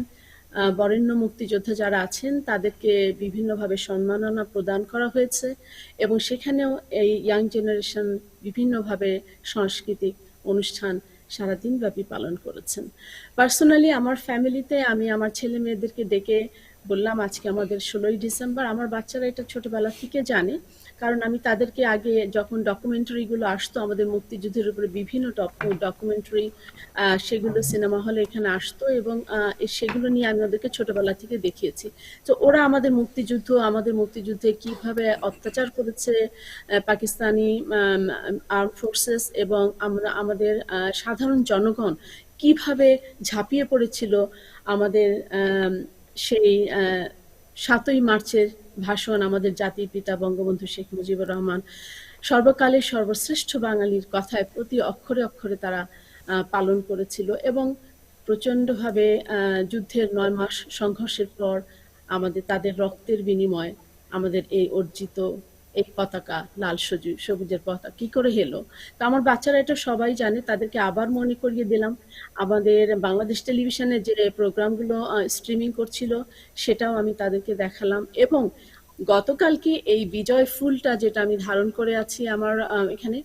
বরেণ্য মুক্তিযোদ্ধা যারা আছেন, তাদেরকে বিভিন্নভাবে সম্মাননা প্রদান করা হয়েছে, এবং সেখানেও এই ইয়াং জেনারেশন বিভিন্নভাবে সাংস্কৃতিক অনুষ্ঠান সারাদিন ব্যাপী পালন করেছেন। পার্সোনালি আমার ফ্যামিলিতে আমি আমার ছেলে মেয়েদেরকে ডেকে বললাম আজকে আমাদের 16ই ডিসেম্বর। আমার বাচ্চারা এটা ছোটবেলা থেকে জানে, কারণ আমি তাদেরকে আগে যখন ডকুমেন্টারিগুলো আসতো আমাদের মুক্তিযুদ্ধের উপরে বিভিন্ন ডকুমেন্টারি, সেগুলো সিনেমা হলে এখানে আসতো, এবং সেগুলো নিয়ে আমি ওদেরকে ছোটবেলা থেকে দেখিয়েছি। তো ওরা আমাদের মুক্তিযুদ্ধে কিভাবে অত্যাচার করেছে পাকিস্তানি আর্ম ফোর্সেস, এবং আমাদের সাধারণ জনগণ কিভাবে ঝাঁপিয়ে পড়েছিল আমাদের সেই 7ই মার্চের ভাষণ, আমাদের জাতির পিতা বঙ্গবন্ধু শেখ মুজিবুর রহমান সর্বকালের সর্বশ্রেষ্ঠ বাঙালির কথায় প্রতি অক্ষরে অক্ষরে তারা পালন করেছিল। এবং প্রচণ্ডভাবে যুদ্ধের 9 মাস সংঘর্ষের পর তাদের রক্তের বিনিময়ে আমাদের এই অর্জিত এই পতাকা, লাল সবুজের পতাকা কি করে এলো। তো আমার বাচ্চারা এটা সবাই জানে, তাদেরকে আবার মনে করিয়ে দিলাম। আমাদের বাংলাদেশ টেলিভিশনের যে প্রোগ্রামগুলো স্ট্রিমিং করছিল সেটাও আমি তাদেরকে দেখালাম। এবং গতকালকে এই বিজয় ফুলটা যেটা আমি ধারণ করে আছি আমার এখানে,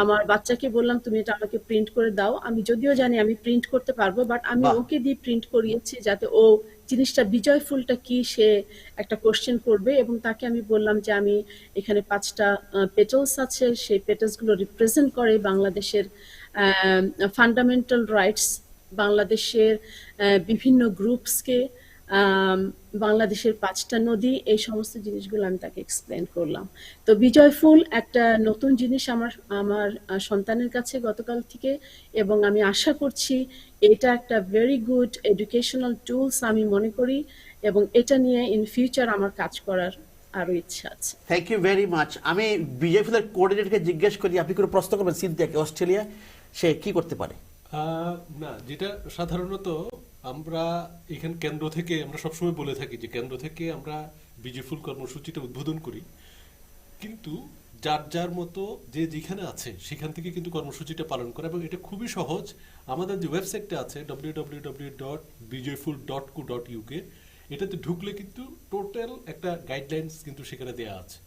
আমার বাচ্চাকে বললাম তুমি এটা আমাকে প্রিন্ট করে দাও। আমি যদিও জানি আমি প্রিন্ট করতে পারবো, বাট আমি ওকে দিয়ে প্রিন্ট করিয়েছি যাতে ও জিনিসটা বিজয় ফুলটা কি সে একটা কোশ্চেন করবে। এবং তাকে আমি বললাম যে আমি এখানে 5টা পেটালস আছে, সেই পেটালসগুলো রিপ্রেজেন্ট করে বাংলাদেশের ফান্ডামেন্টাল রাইটস, বাংলাদেশের বিভিন্ন গ্রুপসকে বাংলাদেশের 5টা নদী, এই সমস্ত জিনিসগুলো আমি তাকে এক্সপ্লেন করলাম। তো বিজয়ফুল একটা নতুন জিনিস আমার আমার সন্তানের কাছে গতকাল থেকে, এবং আমি আশা করছি এটা একটা ভেরি গুড এডুকেশনাল টুলস আমি মনে করি, এবং এটা নিয়ে ইন ফিউচার আমার কাজ করার আরো ইচ্ছা আছে। Thank you very much. আমি বিজয় ফুলের কোঅর্ডিনেটরকে জিজ্ঞেস করি, আপনি কোনো প্রশ্ন করবেন সিনথিয়াকে, অস্ট্রেলিয়া সে কি করতে পারে? না, যেটা সাধারণত আমরা এখানে কেন্দ্র থেকে আমরা সবসময় বলে থাকি যে কেন্দ্র থেকে আমরা বিজয়ফুল কর্মসূচিটা উদ্বোধন করি, কিন্তু যার যার মতো যে যেখানে আছে সেখান থেকে কিন্তু কর্মসূচিটা পালন করে, এবং এটা খুবই সহজ। আমাদের যে ওয়েবসাইটটা আছে www.bijayful.co.uk, এটাতে ঢুকলে কিন্তু টোটাল একটা গাইডলাইন্স কিন্তু সেখানে দেওয়া আছে।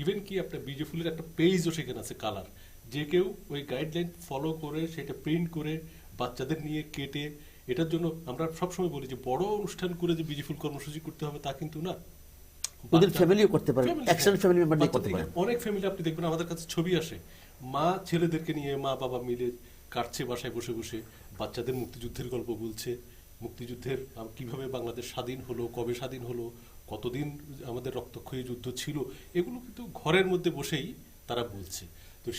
ইভেন কি আপনার বিজয়ফুলের একটা পেজও সেখানে আছে কালার, যে কেউ ওই গাইডলাইন ফলো করে সেটা প্রিন্ট করে বাচ্চাদের নিয়ে কেটে, এটার জন্য আমরা সবসময় বলি যে বড় অনুষ্ঠান করে যে বিজয়ফুল কর্মসূচি করতে হবে তা কিন্তু না। ওদের ফ্যামিলিও করতে পারে, এক্সটেন্ড ফ্যামিলি মেম্বার নিয়ে করতে পারে। অনেক ফ্যামিলি আপনি দেখবেন আমাদের কাছে ছবি আসে, মা ছেলেদেরকে নিয়ে মা বাবা মিলে কাটছে বাসায় বসে বসে, বাচ্চাদের মুক্তিযুদ্ধের গল্প বলছে, মুক্তিযুদ্ধের কিভাবে বাংলাদেশ স্বাধীন হলো, কবে স্বাধীন হলো, কতদিন আমাদের রক্তক্ষয়ী যুদ্ধ ছিল, এগুলো কিন্তু ঘরের মধ্যে বসেই তারা বলছে। তো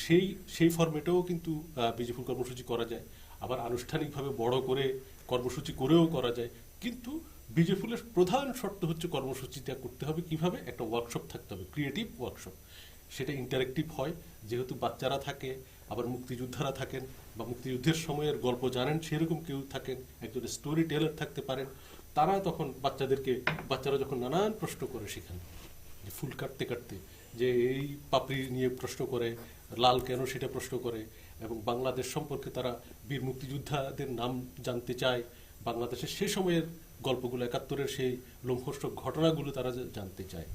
সেই ফরম্যাটেও কিন্তু বিজয়ফুল কর্মসূচি করা যায়, আবার আনুষ্ঠানিকভাবে বড় করে কর্মসূচি করেও করা যায়। কিন্তু বিজয়ফুলের প্রধান শর্ত হচ্ছে কর্মসূচিটা করতে হবে কিভাবে, একটা ওয়ার্কশপ থাকতে হবে, ক্রিয়েটিভ ওয়ার্কশপ। সেটা ইন্টারেক্টিভ হয়, যেহেতু বাচ্চারা থাকে, আবার মুক্তিযোদ্ধারা থাকেন, বা মুক্তিযুদ্ধের সময়ের গল্প জানেন সেরকম কেউ থাকেন, একজন স্টোরি টেলার থাকতে পারেন। তারা তখন বাচ্চারা যখন নানান প্রশ্ন করে সেখানে, যে ফুল কাটতে কাটতে যে এই পাপড়ি নিয়ে প্রশ্ন করে, লাল কেন সেটা প্রশ্ন করে, এবং বাংলাদেশ সম্পর্কে তারা বীর মুক্তিযোদ্ধাদের নাম জানতে চায়, বাংলাদেশের সে সময়ের গল্পগুলো, 71-এর সেই লোমহর্ষক ঘটনাগুলো তারা জানতে চায়।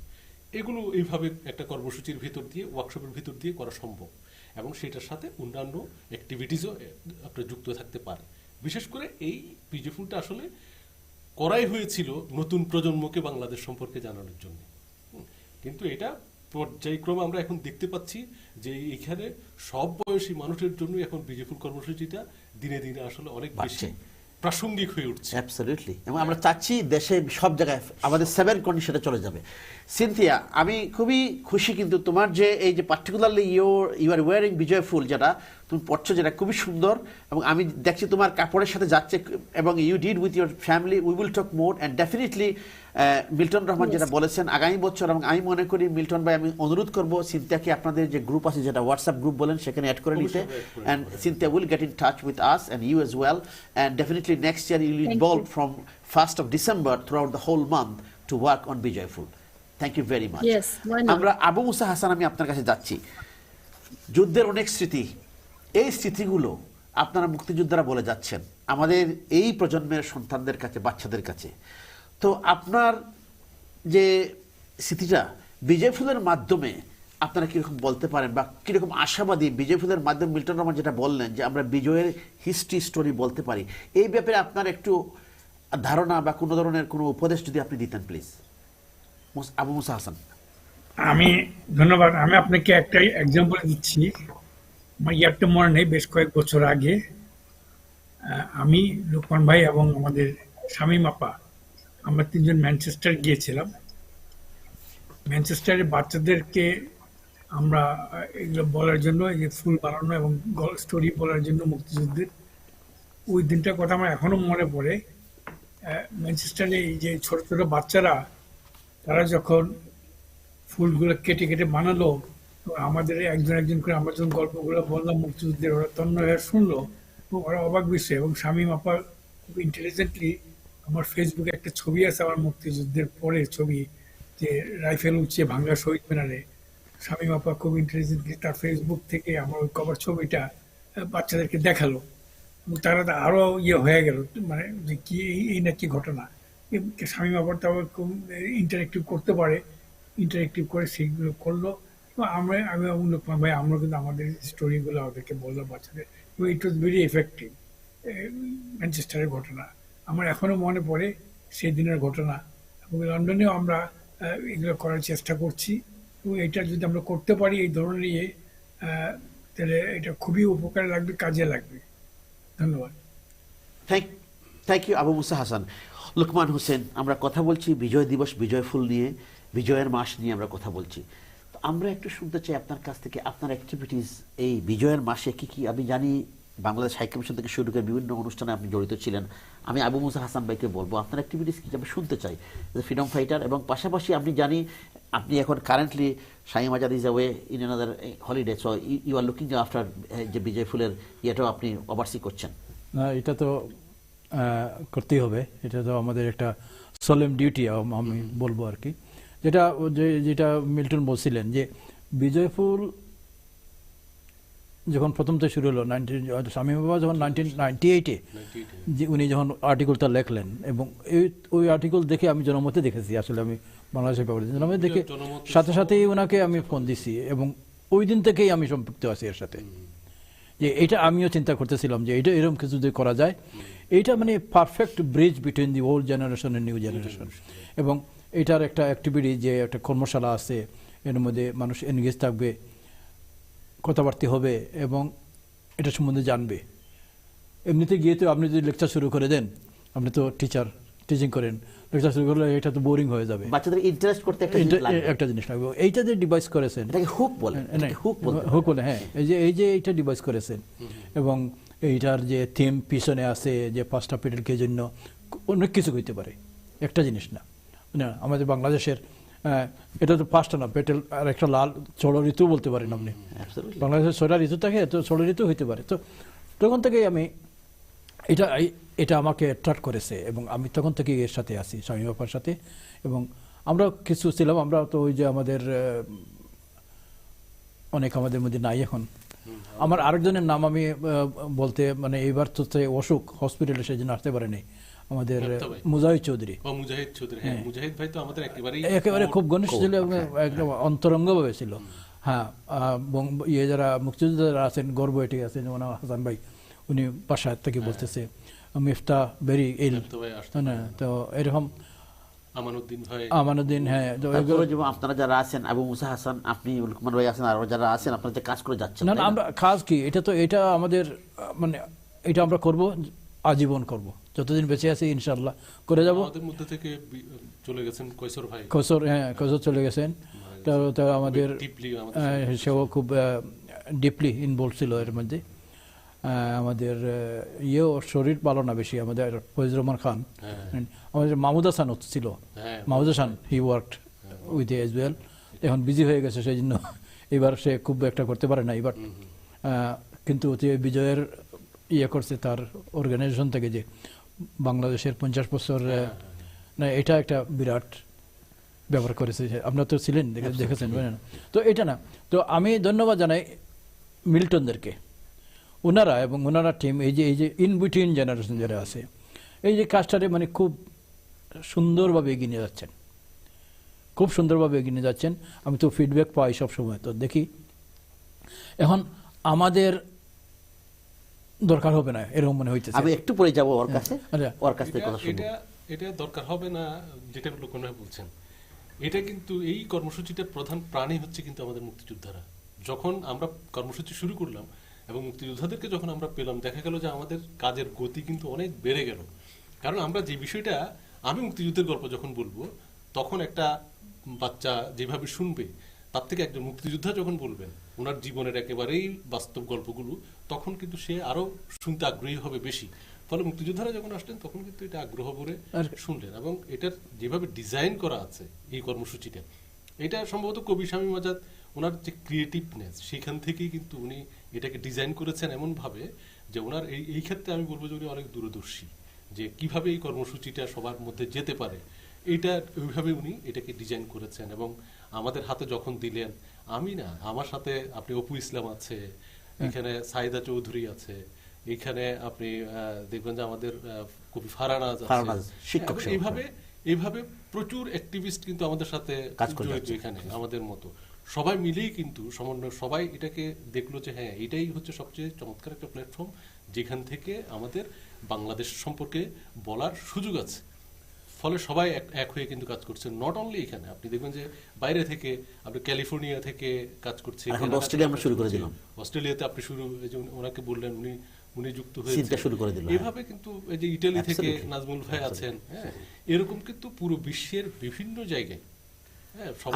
এগুলো এইভাবে একটা কর্মসূচির ভিতর দিয়ে, ওয়ার্কশপের ভিতর দিয়ে করা সম্ভব, এবং সেটার সাথে অন্যান্য অ্যাক্টিভিটিসও আপনার যুক্ত থাকতে পারে। বিশেষ করে এই বিজয়ফুলটা আসলে করাই হয়েছিল নতুন প্রজন্মকে বাংলাদেশ সম্পর্কে জানানোর জন্য, কিন্তু এটা পর্যায়ক্রমে আমরা এখন দেখতে পাচ্ছি যে এখানে সব বয়সী মানুষের জন্য এখন বিজয়ফুল কর্মসূচিটা দিনে দিনে আসলে অনেক বেশি প্রাসঙ্গিক হয়ে উঠছে। অ্যাবসলিউটলি, এবং আমরা চাচ্ছি দেশে সব জায়গায় আমাদের 7 কন্ডিশনে চলে যাবে। সিনথিয়া, আমি খুবই খুশি কিন্তু তোমার যে এই যে পার্টিকুলারলি ইউ আর ওয়ারিং বিজয়ফুল, যেটা তুমি পড়ছো, যেটা খুবই সুন্দর, এবং আমি দেখছি তোমার কাপড়ের সাথে যাচ্ছে, এবং you did with your family. We will talk more, and definitely Milton Rahman যেটা বলেছেন আগামী বছর, এবং আমি মনে করি মিল্টন ভাই, আমি অনুরোধ করবো সিনথিয়াকে আপনাদের যে গ্রুপ আছে, যেটা হোয়াটসঅ্যাপ গ্রুপ বলেন, সেখানে অ্যাড করে নিতে, and Cynthia will get in touch with us and you as well, and definitely next year you will involve from 1st of December throughout the whole month to work on Bijoyphool. Thank you very much. আমরা আবু মুসা হাসান, আমি আপনার কাছে যাচ্ছি। যুদ্ধের অনেক স্মৃতি, এই স্মৃতিগুলো আপনারা মুক্তিযোদ্ধারা বলে যাচ্ছেন আমাদের এই প্রজন্মের সন্তানদের কাছে, বাচ্চাদের কাছে। তো আপনার যে স্মৃতিটা বিজয়ফুলের মাধ্যমে আপনারা কিরকম বলতে পারেন, বা কিরকম আশাবাদী বিজয়ফুলের মাধ্যমে মিল্টন রহমান যেটা বললেন যে আমরা বিজয়ের হিস্ট্রি স্টোরি বলতে পারি, এই ব্যাপারে আপনার একটু ধারণা বা কোনো ধরনের কোনো উপদেশ যদি আপনি দিতেন প্লিজ, আবু মুসা হাসান। আমি ধন্যবাদ। আমি আপনাকে একটা এক্সাম্পল দিচ্ছি। আমার ইয়ারটা মনে নেই, বেশ কয়েক বছর আগে আমি, লোকমান ভাই এবং আমাদের শামীম আপা, আমরা 3জন ম্যানচেস্টার গিয়েছিলাম। ম্যানচেস্টারে বাচ্চাদেরকে আমরা এগুলো বলার জন্য, এই যে ফুল বানানো এবং স্টোরি বলার জন্য মুক্তিযুদ্ধের, ওই দিনটার কথা আমার এখনো মনে পড়ে। ম্যানচেস্টারে এই যে ছোট ছোট বাচ্চারা, তারা যখন ফুলগুলো কেটে কেটে বানালো, তো আমাদের একজন করে আমরা যখন গল্পগুলো বললাম মুক্তিযুদ্ধের, ওরা তন্ন হয়ে শুনলো, ওরা অবাক বিষয়। এবং শামীম আপা খুব ইন্টেলিজেন্টলি, আমার ফেসবুকে একটা ছবি আছে আমার মুক্তিযুদ্ধের পরে ছবি, যে রাইফেল উঠছে ভাঙ্গা শহীদ মিনারে। শামীম আপা খুব ইন্টেলিজেন্টলি তার ফেসবুক থেকে আমার ওই কভার ছবিটা বাচ্চাদেরকে দেখালো, এবং তারা আরো হয়ে গেল, মানে যে কি এই না কি ঘটনা। শামীম আপা তাও খুব ইন্টারেক্টিভ করতে পারে, ইন্টারেক্টিভ করে সেইগুলো করলো। আমি লোকমান ভাই, আমরা কিন্তু আমাদের স্টোরিগুলো ওদেরকে বললাম বাচ্চাদের, ইট ওয়াজ ভেরি এফেক্টিভ। ম্যানচেস্টারের ঘটনা আমার এখনো মনে পড়ে, সেই দিনের ঘটনা। এবং লন্ডনেও আমরা এগুলো করার চেষ্টা করছি, এবং এটা যদি আমরা করতে পারি এই ধরনের তাহলে এটা খুবই উপকারে লাগবে, কাজে লাগবে। ধন্যবাদ। Thank you Abu Musa Hasan. লোকমান হোসেন, আমরা কথা বলছি বিজয় দিবস, বিজয় ফুল নিয়ে, বিজয়ের মাস নিয়ে আমরা কথা বলছি। তো আমরা একটু শুনতে চাই আপনার কাছ থেকে আপনার অ্যাক্টিভিটিস এই বিজয়ের মাসে কি কি। আমি জানি বাংলাদেশ হাই কমিশন থেকে শুরু করে বিভিন্ন অনুষ্ঠানে আপনি জড়িত ছিলেন। আমি আবু মুসা হাসান ভাইকে বলবো আপনার অ্যাক্টিভিটিস কি আমি শুনতে চাই, ফ্রিডম ফাইটার। এবং পাশাপাশি আপনি জানি আপনি এখন currently Shamim Azad is away in another holiday, so you are looking after যে বিজয় ফুলের ইয়েটাও আপনি ওভারসি করছেন। না, এটা তো করতেই হবে, এটা তো আমাদের একটা সলেম ডিউটি আমি বলবো আর কি। যেটা মিল্টন বলছিলেন যে বিজয় ফুল যখন প্রথম থেকে শুরু হলো শামীম বাবা যখন 1998-এ যে উনি যখন আর্টিকেলটা লেখলেন, এবং ওই আর্টিকেল দেখে আমি জনমতে দেখেছি, আসলে আমি বাংলাদেশের ব্যাপারে জনমতে দেখে সাথে সাথেই ওনাকে আমি ফোন দিছি, এবং ওই দিন থেকেই আমি সম্পৃক্ত আছি এর সাথে। যে এটা আমিও চিন্তা করতেছিলাম যে এটা এরকম কিছু যদি করা যায়, এইটা মানে perfect bridge between the old generation and new generation. এবং এটার একটা অ্যাক্টিভিটি যে একটা কর্মশালা আছে, এর মধ্যে মানুষ এনগেজ থাকবে, কথাবার্তা হবে এবং এটা সম্বন্ধে জানবে। এমনিতে গিয়ে তো আপনি যদি লেকচার শুরু করে দেন, আপনি তো টিচিং করেন, লেকচার শুরু করলে এটা তো বোরিং হয়ে যাবে, বাচ্চাদের ইন্টারেস্ট করতে একটা জিনিস লাগবে। এইটা যে ডিভাইস করেছেন, হুক বলে, হুক বলে, হ্যাঁ, এই যে এইটা ডিভাইস করেছেন, এবং এইটার যে থিম পিছনে আছে যে 5টা পেটেলকে জন্য অনেক কিছু হইতে পারে, একটা জিনিস না। আমাদের বাংলাদেশের এটা তো 5টা না, পেটেল আর একটা লাল ষড় ঋতু বলতে পারেন আপনি। বাংলাদেশের 6টা ঋতু থাকে, তো ষড় ঋতু হইতে পারে। তো তখন থেকেই আমি এটা আমাকে অ্যাট্রাক্ট করেছে, এবং আমি তখন থেকে এর সাথে আছি, শামীম বাবার সাথে। এবং আমরা কিছু ছিলাম, আমরা তো ওই যে আমাদের অনেক আমাদের মধ্যে নাই এখন। আমার আরেকজনের নাম আমি বলতে মানে এইবার তো অসুখ হসপিটালে সেই জন্য আসতে পারেনি, আমাদের মুজাহিদ চৌধুরী। একেবারে খুব ঘনিষ্ঠ ছিল, একদম অন্তরঙ্গভাবে ছিল। হ্যাঁ, যারা মুক্তিযোদ্ধা যারা আছেন, গর্ব এটি আছেন, যেমন হাসান ভাই, উনি বাসায় থেকে বলতেছে মিফতা ভেরি ইল, তো এরকম আমানুদ্দিন। হ্যাঁ, আপনারা যারা আছেন, আবু মুসা হাসান, আপনি লুকমান ভাই আছেন, আর যারা আছেন, আপনারা যে কাজ করে যাচ্ছেন, না আমরা কাজ কি, এটা আমাদের মানে এটা আমরা করব, আজীবন করব, যতদিন বেঁচে আছি ইনশাআল্লাহ করে যাব। আমাদের মধ্যে থেকে চলে গেছেন কৈশোর ভাই, কৈশোর চলে গেছেন, তো আমাদের সেও খুব ডিপলি ইনভলভ ছিল এর মধ্যে। আমাদের শরীর ভালো না বেশি, আমাদের ফয়জুর রহমান খান, আমাদের মাহমুদ হাসান ছিল, মাহমুদ হাসান হি ওয়ার্কড উইথ এজ ওয়েল। এখন বিজি হয়ে গেছে, সেই জন্য এবার সে খুব একটা করতে পারে না এবার। কিন্তু বিজয়ের করছে তার অর্গানাইজেশন থেকে, যে বাংলাদেশের 50 বছর, না এটা একটা বিরাট ব্যবহার করেছে। আপনারা তো ছিলেন, দেখেছেন। তো এটা না, তো আমি ধন্যবাদ জানাই মিল্টনদেরকে, ওনারা টিম, এই যে ইন বিটুইন জেনারেশন যারা আছে, এই যে কাজটারে মানে খুব সুন্দরভাবে এগিয়ে নিয়ে যাচ্ছেন, খুব সুন্দরভাবে এগিয়ে নিয়ে যাচ্ছেন। আমি তো ফিডব্যাক পাই সব সময়, তো দেখি এখন আমাদের দরকার হবে না এরকম মনে হইতেছে। আমি একটু পরে যাব ওর কাছে, ওর কাছ থেকে কথা শুনবো। এটা দরকার হবে না যেটা লোকমান ভাই বলছেন, এটা কিন্তু এই কর্মসূচিটার প্রধান প্রাণী হচ্ছে কিন্তু আমাদের মুক্তিযোদ্ধারা। যখন আমরা কর্মসূচি শুরু করলাম এবং মুক্তিযোদ্ধাদেরকে যখন আমরা পেলাম, দেখা গেল যে আমাদের কাজের গতি কিন্তু অনেক বেড়ে গেল। কারণ আমরা যে বিষয়টা, আমি মুক্তিযুদ্ধের গল্প যখন বলবো, তখন একটা বাচ্চা যেভাবে শুনবে, তার থেকে একজন মুক্তিযোদ্ধা যখন বলবেন ওনার জীবনের একেবারেই বাস্তব গল্পগুলো, তখন কিন্তু সে আরো শুনতে আগ্রহী হবে বেশি। ফলে মুক্তিযোদ্ধারা যখন আসলেন, তখন কিন্তু এটা আগ্রহ করে শুনলেন। এবং এটার যেভাবে ডিজাইন করা আছে এই কর্মসূচিটা, এটা সম্ভবত কবি শামীম আজাদ ওনার যে ক্রিয়েটিভনেস, সেখান থেকেই কিন্তু উনি এটাকে ডিজাইন করেছেন এমন ভাবে যে ওনার এই ক্ষেত্রে আমি বলবো যে উনি অনেক দূরদর্শী, যে কিভাবে এই কর্মসূচিটা সবার মধ্যে যেতে পারে, এইটা ওইভাবে উনি এটাকে ডিজাইন করেছেন। এবং আমাদের হাতে যখন দিলেন, আমি না, আমার সাথে আপনি অপু ইসলাম আছে, এখানে সাইদা চৌধুরী আছে, এখানে আপনি দেখবেন যে আমাদের কবি ফারানাজ আছে, এইভাবে প্রচুর অ্যাক্টিভিস্ট কিন্তু আমাদের সাথে জড়িত এখানে, আমাদের মতো সবাই মিলেই কিন্তু সমন্বয়, সবাই এটাকে দেখলো যে হ্যাঁ, এটাই হচ্ছে সবচেয়ে চমৎকার একটা প্ল্যাটফর্ম, যেখান থেকে আমাদের বাংলাদেশ সম্পর্কে বলার সুযোগ আছে। ফলে সবাই এক হয়ে কিন্তু কাজ করছে, নট অনলি এখানে। আপনি দেখবেন যে বাইরে থেকে, আপনি ক্যালিফোর্নিয়া থেকে কাজ করছে, এখন অস্ট্রেলিয়া আমরা শুরু করে দিলাম, অস্ট্রেলিয়াতে আপনি এই যে ওনাকে বললেন, উনি যুক্ত হয়েছে, সিনটা শুরু করে দিল। এভাবে কিন্তু এই যে ইটালি থেকে নাজমুল ভাই আছেন, হ্যাঁ, এরকম কিন্তু পুরো বিশ্বের বিভিন্ন জায়গায়।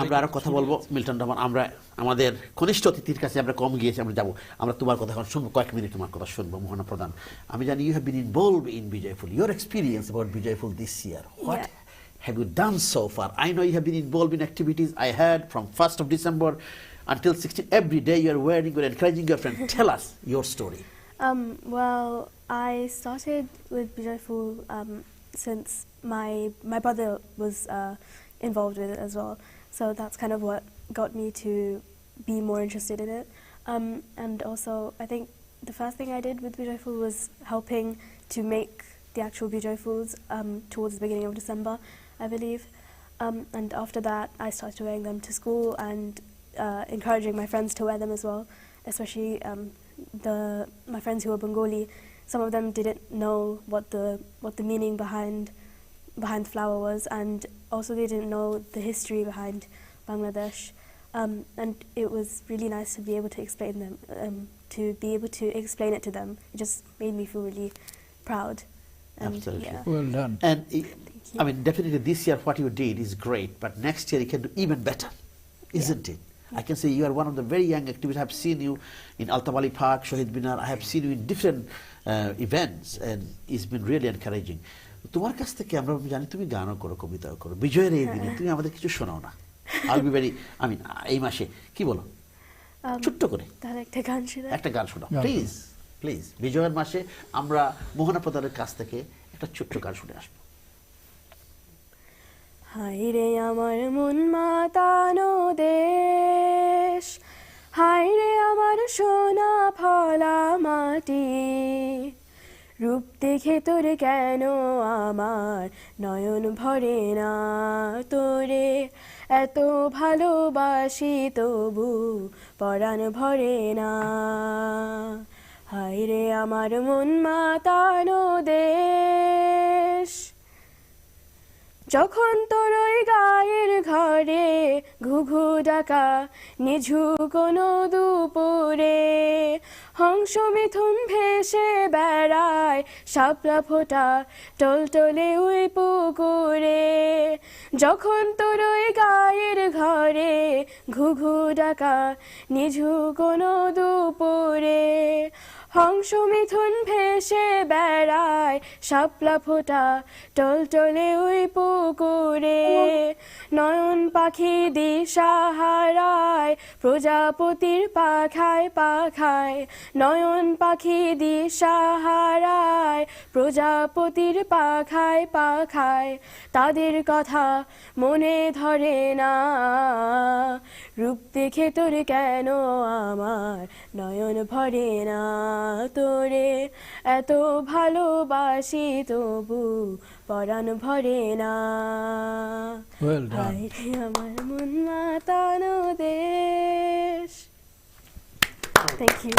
আমরা আরো কথা বলবো মিল্টন রহমান, আমরা আমাদের ঘনিষ্ঠ অতিথির কাছে আমরা কম গিয়েছি, আমরা যাবো, আমরা তোমার কথা এখন শুনবো, কয়েক মিনিট তোমার কথা শুনবো। মোহনা প্রধান, আমি জানি you have been involved in Bijoyphool, your experience about Bijoyphool this year, what have you done so far? I know you have been involved in activities. I heard from 1st of December until 16th, every day you are wearing, you're encouraging your friends. Tell us your story. Well, I started with Bijoyful since my brother was involved with it as well. So that's kind of what got me to be more interested in it. And also, I think the first thing I did with Bijoyful was helping to make the actual Bijoyfuls towards the beginning of December, I believe. And after that, I started wearing them to school and encouraging my friends to wear them as well, especially my friends who were Bengali. Some of them didn't know what the meaning behind the flower was, and also they didn't know the history behind Bangladesh. And it was really nice to be able to explain it to them. It just made me feel really proud. And Absolutely. yeah. Well done. And I mean, definitely this year what you did is great, but next year you can do even better, isn't it? I can say you are one of the very young activists. I have seen you in Altabali Park, Shahid Minar. I have seen you in different events, and it's been really encouraging. তোমার কাছ থেকে আমরা জানি তুমি গানও করো, কবিতাও করো, বিজয়ের এই দিনে তুমি আমাদের কিছু শোনাও না? I'll be very, I mean, এই মাসে কি বলো, ছোট্ট করে তাহলে একটা গান শোনাই? একটা গান শোনাও প্লিজ, প্লিজ। বিজয়ের মাসে আমরা মোহনা প্রধানের কাছ থেকে একটা ছোট্ট গান শুনে আসবো। হায়রে আমার মন মাতানো দেশ, হায়রে আমার সোনা ফলা মাটি, রূপ দেখে তোর কেন আমার নয়ন ভরে না, তোরে এত ভালোবাসি তবু পরাণ ভরে না। হায়রে আমার মন মাতানো দেশ, যখন তোর ওই গায়ের ঘরে ঘুঘু ডাকা নিঝু কোনো দুপুরে, হংস মিথুন ভেসে বেড়ায় শাপলা ফোটা টলটলে ওই পুকুরে, যখন তোর ওই গায়ের ঘরে ঘুঘু ডাকা নিঝু কোনো দুপুরে, হংস মিথুন ভেসে বেড়ায় শাপলা ফোটা টলটলে ওই পুকুরে, নয়ন পাখি দিশা হারায় প্রজাপতির পাখায় পাখায়, নয়ন পাখি দিশা হারায় প্রজাপতির পাখায় পাখায়, তাদের কথা মনে ধরে না, রূপ দেখে তোর কেন আমার নয়ন ভরে না, তোরে এত ভালোবাসি তবু পরাণ ভরে না। Well done. হায়রে আমার মন মাতানো দেশ। Thank you.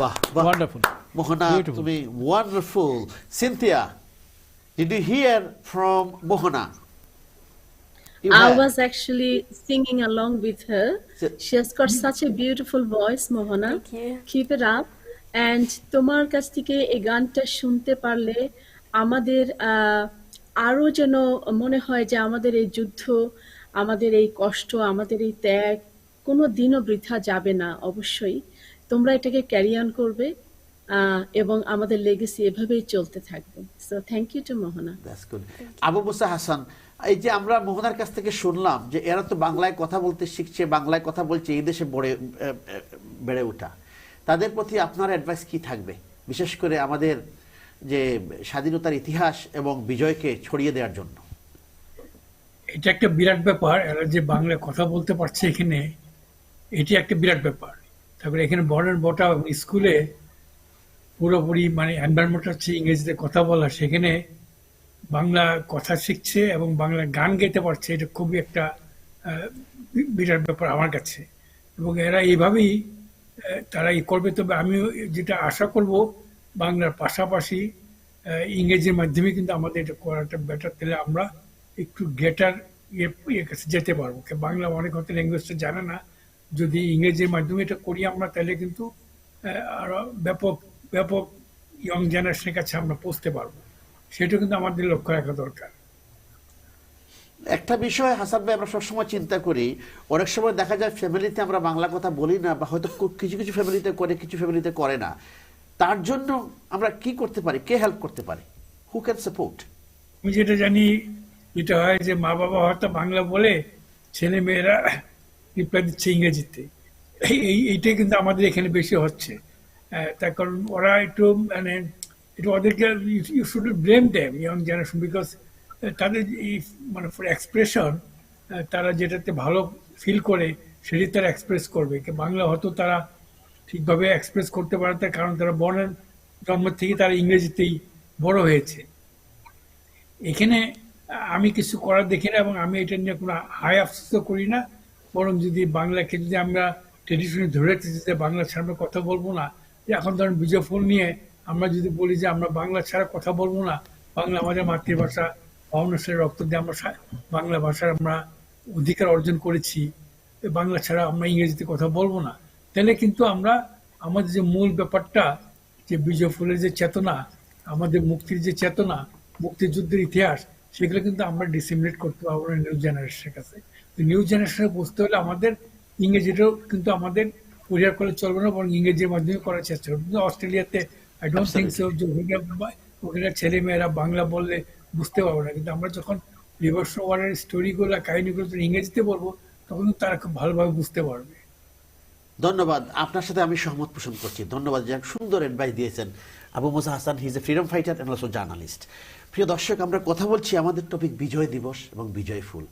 বাহ বাহ, Wonderful. মোহনা Beautiful. তুমি wonderful. Cynthia, did you hear from Mohana? I was actually singing along with her. She has got such a beautiful voice, Mohana. Thank you. Keep it up. And তোমার কাছ থেকে এই গানটা শুনতে পারলে আমাদের আরো যেন মনে হয় যে আমাদের এই যুদ্ধ, আমাদের এই কষ্ট, আমাদের এই ত্যাগ কোনো দিনও বৃথা যাবে না। অবশ্যই তোমরা এটাকে ক্যারি অন করবে এবং আমাদের লেগেসি এভাবেই চলতে থাকবে। So thank you to Mohona. That's good. Abu Musa Hasan, এই যে আমরা মোহনার কাছ থেকে শুনলাম যে এরা তো বাংলায় কথা বলতে শিখছে, বাংলায় কথা বলছে, এই দেশে বেড়ে ওঠা, তাদের প্রতি আপনার অ্যাডভাইস কি থাকবে, বিশেষ করে আমাদের যে স্বাধীনতার ইতিহাস এবং বিজয়কে ছড়িয়ে দেওয়ার জন্য? এটা একটা বিরাট ব্যাপার, এরা যে বাংলায় কথা বলতে পারছে এখানে, এটি একটা বিরাট ব্যাপার। তারপরে এখানে বর্ডার বটা স্কুলে পুরোপুরি মানে এনভায়রনমেন্ট হচ্ছে ইংরেজিতে কথা বলা, সেখানে বাংলা কথা শিখছে এবং বাংলা গান গাইতে পারছে, এটা খুবই একটা বিরাট ব্যাপার আমার কাছে। এবং এরা এইভাবেই তারা করবে। তবে আমি যেটা আশা করব, বাংলার পাশাপাশি ইংরেজির মাধ্যমে কিন্তু আমাদের এটা করাটা বেটার, তাহলে আমরা একটু গেটার ইয়ে কাছে যেতে পারবো। বাংলা অনেক হয়তো ল্যাঙ্গুয়েজটা জানে না, যদি ইংরেজির মাধ্যমে এটা করি আমরা তাহলে কিন্তু আরো ব্যাপক ব্যাপক ইয়ং জেনারেশনের কাছে আমরা পৌঁছতে পারবো। সেটা কিন্তু আমাদের লক্ষ্য রাখা দরকার। একটা বিষয় হাসান ভাই আমরা সবসময় চিন্তা করি, অনেক সময় দেখা যায় ফ্যামিলিতে আমরা বাংলা কথা বলি না, বা হয়তো কিছু কিছু ফ্যামিলিতে করে, কিছু ফ্যামিলিতে করে না। তার জন্য আমরা কি করতে পারি, কে হেল্প করতে পারে, হু ক্যান সাপোর্ট? আমি যেটা জানি, যেটা হয় যে মা বাবা হয়তো বাংলা বলে ছেলে মেয়েরা রিপ্লাই দিচ্ছে ইংরেজিতে, এইটাই কিন্তু আমাদের এখানে বেশি হচ্ছে। তার কারণ ওরা একটু মানে একটু ওদেরকে, you should blame them young generation, because তাদের এই মানে ফর এক্সপ্রেশন তারা যেটাতে ভালো ফিল করে সেটাই তারা এক্সপ্রেস করবে। বাংলা হয়তো তারা ঠিকভাবে এক্সপ্রেস করতে পারে, তার কারণ তারা জন্ম থেকে তারা ইংরেজিতেই বড় হয়েছে। এখানে আমি কিছু করার দেখি না, এবং আমি এটা নিয়ে কোনো হাই আফসোসও করি না। বরং যদি বাংলাকে যদি আমরা ট্রেডিশনে ধরে রাখতে চাই যে বাংলা ছাড়া আমরা কথা বলবো না, যে এখন ধরেন বিজয় ফুল নিয়ে আমরা যদি বলি যে আমরা বাংলা ছাড়া কথা বলবো না, বাংলা আমাদের মাতৃভাষা, বাংলাদেশের রক্ত দিয়ে আমরা বাংলা ভাষার আমরা অধিকার অর্জন করেছি, বাংলা ছাড়া আমরা ইংরেজিতে কথা বলবো না, তাহলে কিন্তু আমরা আমাদের যে মূল ব্যাপারটা, যে বিজয় ফুলের যে চেতনা, আমাদের মুক্তির যে চেতনা, মুক্তিযুদ্ধের ইতিহাস, সেগুলো কিন্তু আমরা ডিসিমিনেট করতে পারবো না নিউ জেনারেশনের কাছে। নিউ জেনারেশনে বুঝতে হলে আমাদের ইংরেজিটাও কিন্তু আমাদের পরিহার করলে চলবে না, বরং ইংরেজির মাধ্যমে করার চেষ্টা করবো। কিন্তু অস্ট্রেলিয়াতে আই ডোন্ট থিঙ্ক সো যে ওখানে ছেলে মেয়েরা বাংলা বললে বুঝতে পারবো না, কিন্তু আমরা যখন রিভার্স ওয়ারের স্টোরিগুলো, কাহিনীগুলো ইংরেজিতে বলবো, তখন তারা খুব ভালোভাবে বুঝতে পারবে। ধন্যবাদ, আপনার সাথে আমি সহমত পোষণ করছি। ধন্যবাদ, যে সুন্দর অ্যাডভাইস দিয়েছেন Abu Musa Hasan. He is a freedom fighter and also journalist. প্রিয় দর্শক, আমরা কথা বলছি, আমাদের টপিক বিজয় দিবস এবং বিজয় ফুল।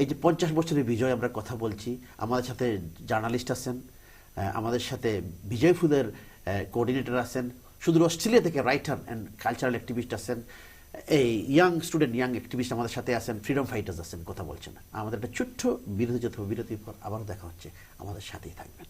এই যে 50 বছরের বিজয় আমরা কথা বলছি, আমাদের সাথে জার্নালিস্ট আছেন, আমাদের সাথে বিজয় ফুলের কোঅর্ডিনেটর আছেন, সুদূর অস্ট্রেলিয়া থেকে রাইটার অ্যান্ড কালচারাল অ্যাক্টিভিস্ট আছেন, এই ইয়াং স্টুডেন্ট, ইয়াং অ্যাক্টিভিস্ট আমাদের সাথে আছেন, ফ্রিডম ফাইটার্স আছেন, কথা বলছেন। আমাদের একটা ছোট্ট বিরতি যেতে হবে, বিরতির পর আবার দেখা হচ্ছে, আমাদের সাথেই থাকবেন।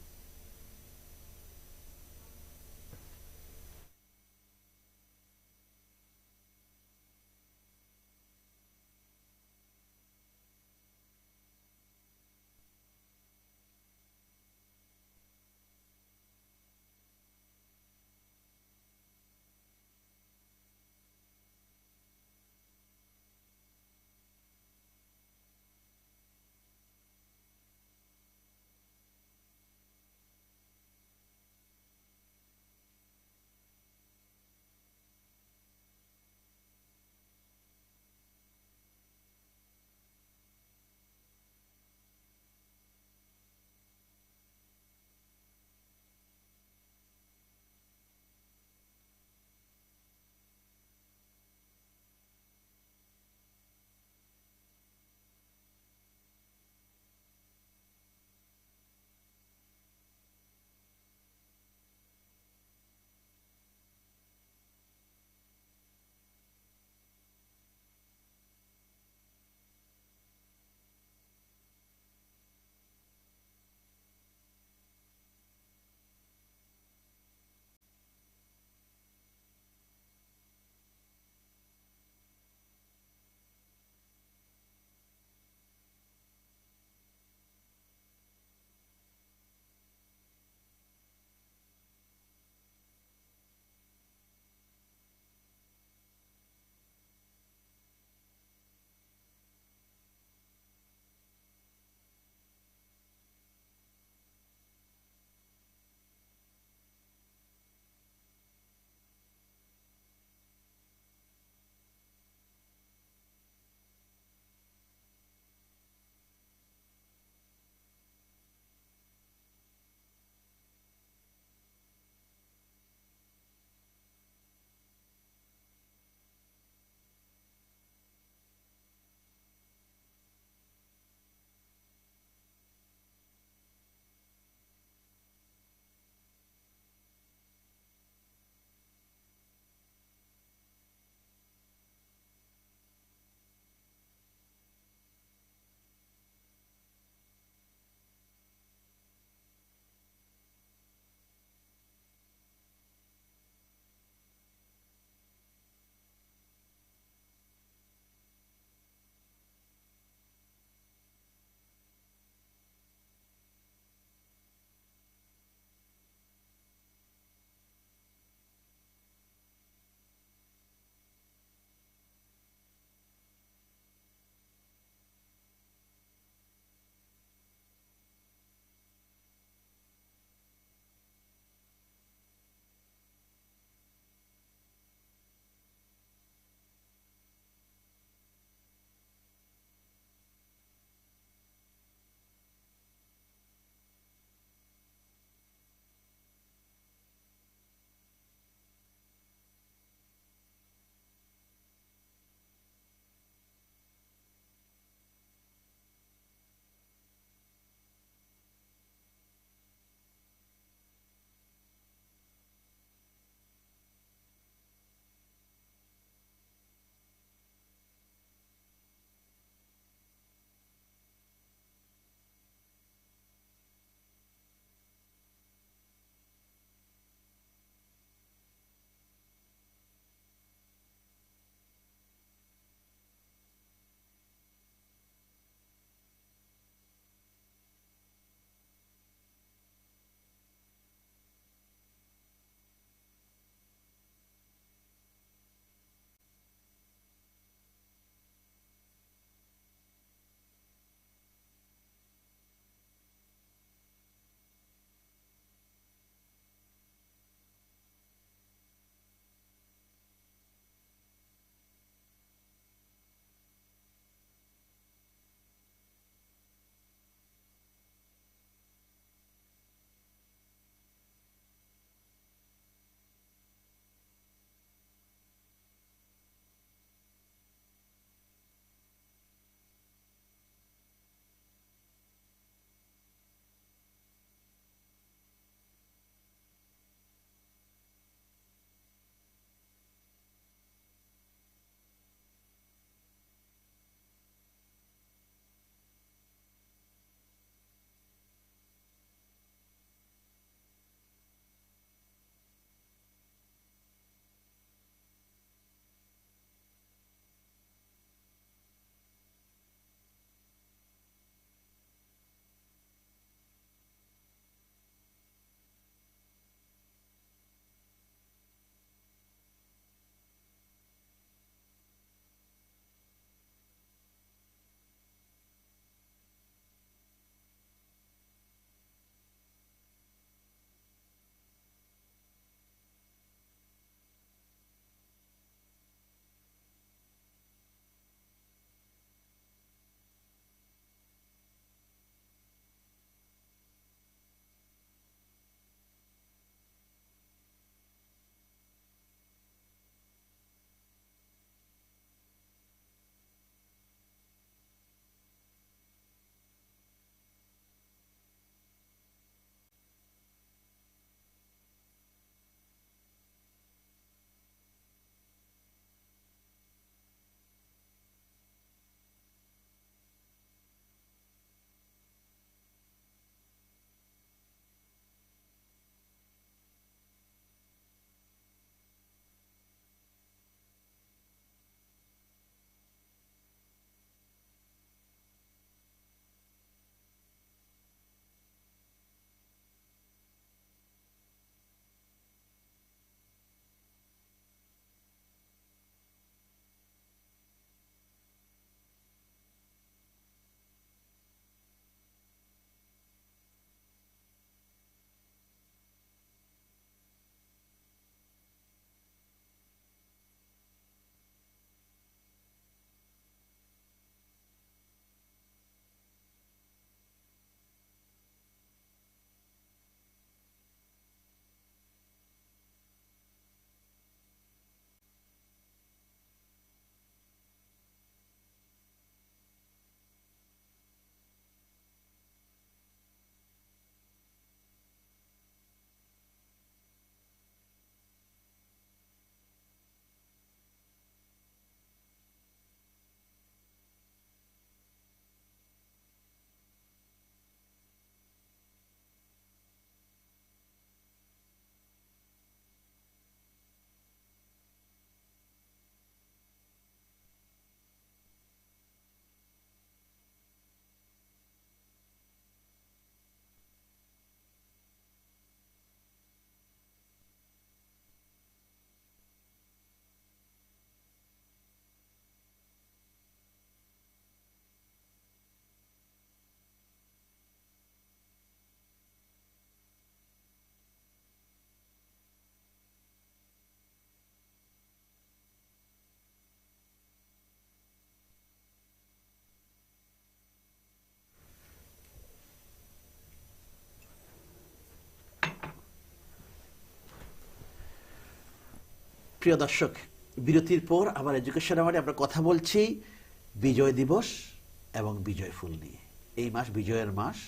প্রিয় দর্শক, বিরতির পর আবার এডুকেশন আওয়ারে আমরা কথা বলছি বিজয় দিবস এবং বিজয় ফুল নিয়ে। এই মাস বিজয়ের মাস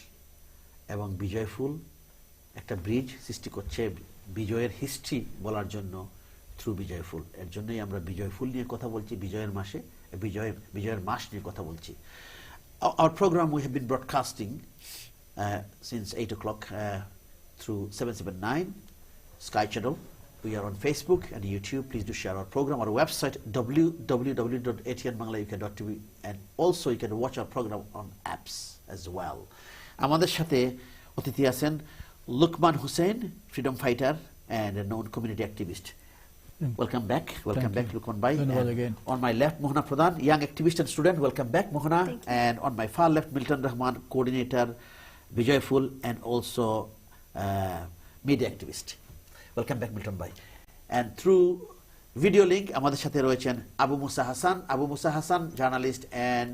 এবং বিজয় ফুল একটা ব্রিজ সৃষ্টি করছে বিজয়ের হিস্ট্রি বলার জন্য থ্রু বিজয় ফুল। এর জন্যই আমরা বিজয় ফুল নিয়ে কথা বলছি, বিজয়ের মাসে বিজয়ের মাস নিয়ে কথা বলছি। Our program we have been broadcasting since 8 o'clock through 779 Sky Channel. We are on Facebook and YouTube. Please do share our program. Our website www.atnbangla.uk.tv, and also you can watch our program on apps as well. আমাদের সাথে অতিথি আছেন Luqman Hossain, freedom fighter and a known community activist. Welcome back. Welcome back, Lukman Bhai. Again. On my left, Mohana Pradhan, young activist and student. Welcome back, Mohana. And on my far left, Milton Rahman, coordinator, Vijayful, and also media activist. Welcome back, Milton Bhai. And through video link, আমাদের সাথে রয়েছেন Abu Musa Hasan. Abu Musa Hasan, journalist and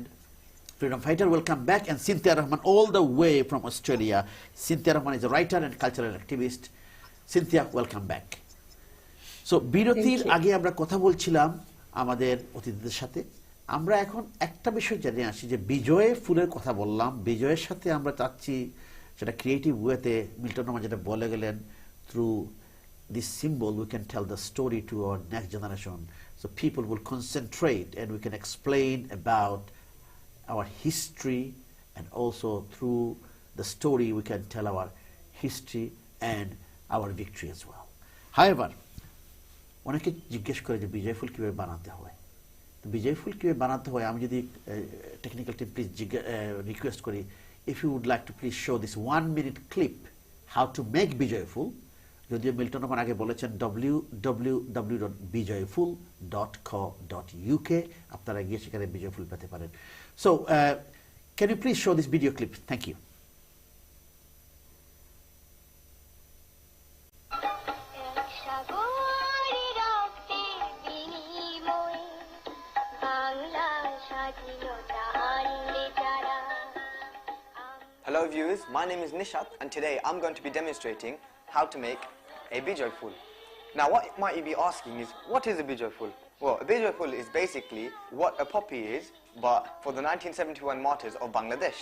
freedom fighter. Welcome back. And Cynthia Rahman, all the way from Australia. Cynthia Rahman is a writer and cultural activist. Cynthia, welcome back. So বিরতির আগে আমরা কথা বলছিলাম আমাদের অতিথিদের সাথে। আমরা এখন একটা বিষয় জেনে আসি যে বিজয় ফুলের কথা বললাম, বিজয়ের সাথে আমরা চাচ্ছি সেটা ক্রিয়েটিভ ওয়েতে মিল্টন রহমান যেটা বলে গেলেন, through this symbol we can tell the story to our next generation, so people will concentrate and we can explain about our history and also through the story we can tell our history and our victory as well. However, অনেকে জিজ্ঞেস করে যে বিজয় ফুল কিভাবে বানাতে হয়। তো বিজয় ফুল কিভাবে বানাতে হয়, আমি যদি টেকনিক্যাল টিম প্লিজ রিকোয়েস্ট করি, if you would like to please show this 1 minute clip how to make Bijoy Phool. যদিও মিল্টন রহমান আগে বলেছেন www.bijayful.co.uk, আপনারা গিয়ে সেখানে বিজয় ফুল পেতে পারেন। So can you please show this video clip? Thank you. Hello viewers, my name is Nishat and today I'm going to be demonstrating how to make a bijoy ful. Now what might you be asking is, what is a bijoy ful? Well, a bijoy ful is basically what a poppy is, but for the 1971 martyrs of Bangladesh.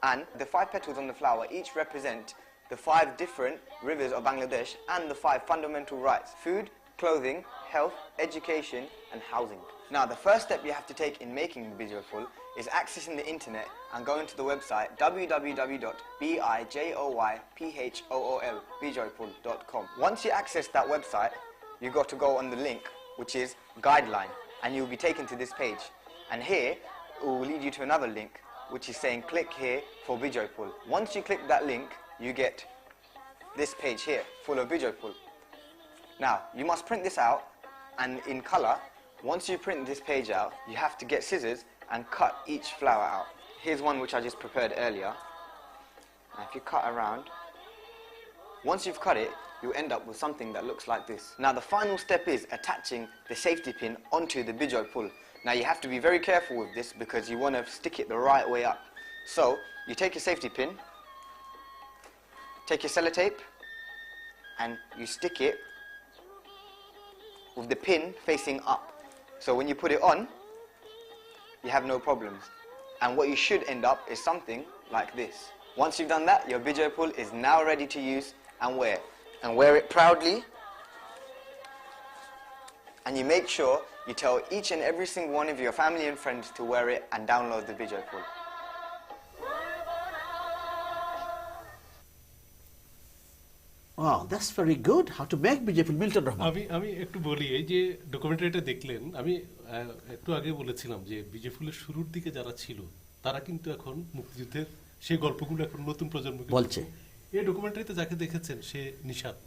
And the 5 petals on the flower each represent the 5 different rivers of Bangladesh and the 5 fundamental rights: food, clothing, health, education and housing. Now the first step you have to take in making the bijoy ful is accessing the internet and going to the website www.bijayphool.com. Once you access that website, you got to go on the link which is guideline, and you'll be taken to this page, and here it will lead you to another link which is saying click here for bijoy ful. Once you click that link, you get this page here full of bijoy ful. Now you must print this out, and in color. Once you print this page out, you have to get scissors and cut each flower out. Here's one which I just prepared earlier. Now if you cut around, once you've cut it, you end up with something that looks like this. Now the final step is attaching the safety pin onto the bijoy ful. Now you have to be very careful with this because you want to stick it the right way up. So you take your safety pin, take your sellotape, and you stick it with the pin facing up. So when you put it on, you have no problems. And what you should end up is something like this. Once you've done that, your bijoy ful is now ready to use and wear. And wear it proudly. And you make sure you tell each and every single one of your family and friends to wear it and download the bijoy ful. Wow, that's very good. How to make Bijoy Phul, Milton Rahman. আমি একটু বলি, এই যে ডকুমেন্টারিটা দেখলেন, আমি একটু আগে বলেছিলাম যে বিজয় ফুলের শুরুর দিকে যারা ছিল তারা কিন্তু এখন মুক্তিযুদ্ধের সেই গল্পগুলো এখন নতুন প্রজন্মকে বলছে। এই ডকুমেন্টারিতে যাকে দেখেছেন সে নিশাত,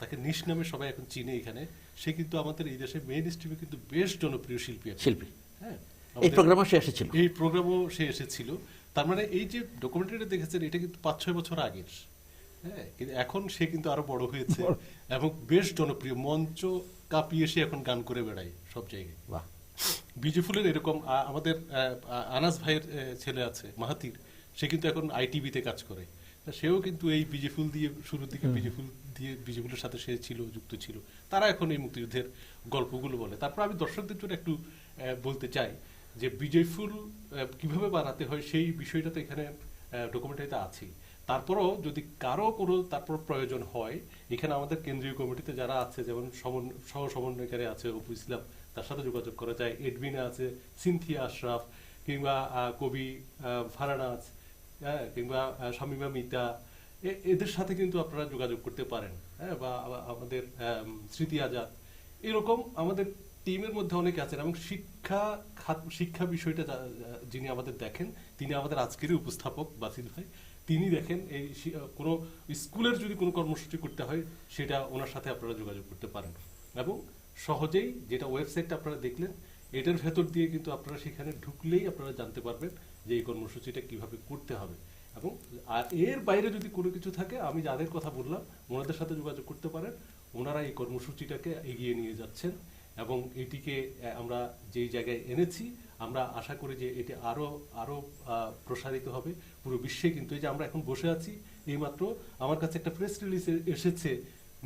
তাকে নিশ নামে সবাই এখন চিনে এখানে। সে কিন্তু আমাদের এই দেশে মেইন স্ট্রিমে কিন্তু বেশ জনপ্রিয় শিল্পী। হ্যাঁ, এই প্রোগ্রামও সে এসেছিল। তার মানে এই যে ডকুমেন্টারিটা দেখেছেন এটা কিন্তু 5-6 বছর আগের। হ্যাঁ, কিন্তু এখন সে কিন্তু আরো বড় হয়েছে এবং বেশ জনপ্রিয়, মঞ্চ কাঁপিয়ে সে এখন গান করে বেড়ায় সব জায়গায়। বিজয় ফুলের এরকম আমাদের আনাস ভাইয়ের ছেলে আছে মাহাতির, সে কিন্তু এখন আইটিভিতে কাজ করে। সেও কিন্তু এই বিজেফুল দিয়ে শুরুর দিকে বিজেফুলের সাথে সে ছিল, যুক্ত ছিল। তারা এখন এই মুক্তিযুদ্ধের গল্পগুলো বলে। তারপর আমি দর্শকদের জন্য একটু বলতে চাই যে বিজয়ফুল কিভাবে বানাতে হয় সেই বিষয়টা তো এখানে ডকুমেন্টারিতে আছেই। তারপরও যদি কারো কোনো তারপর প্রয়োজন হয়, এখানে আমাদের কেন্দ্রীয় কমিটিতে যারা আছে, যেমন সহ সমন্বয়কারী আছে অপু ইসলাম, তার সাথে যোগাযোগ করা যায়। এডমিনে আছে সিনথিয়া আশরাফ, কিংবা কবি ফারানাজ, কিংবা শামিমা মিতা, এদের সাথে কিন্তু আপনারা যোগাযোগ করতে পারেন। বা আমাদের স্মৃতি আজাদ, এরকম আমাদের টিমের মধ্যে অনেকে আছেন। এবং শিক্ষা বিষয়টা যিনি আমাদের দেখেন, তিনি আমাদের আজকেরই উপস্থাপক বাসিল ভাই। তিনি দেখেন এই কোনো স্কুলের যদি কোনো কর্মসূচি করতে হয়, সেটা ওনার সাথে আপনারা যোগাযোগ করতে পারেন। এবং সহজেই, যেটা ওয়েবসাইটটা আপনারা দেখলেন, এটার ভেতর দিয়ে কিন্তু আপনারা সেখানে ঢুকলেই আপনারা জানতে পারবেন যে এই কর্মসূচিটা কিভাবে করতে হবে। এবং আর এর বাইরে যদি কোনো কিছু থাকে, আমি যাদের কথা বললাম ওনাদের সাথে যোগাযোগ করতে পারেন। ওনারা এই কর্মসূচিটাকে এগিয়ে নিয়ে যাচ্ছেন এবং এটিকে আমরা যেই জায়গায় এনেছি, আমরা আশা করি যে এটি আরো প্রসারিত হবে পুরো বিশ্বে। কিন্তু এই যে আমরা এখন বসে আছি, এইমাত্র আমার কাছে একটা প্রেস রিলিজ এসেছে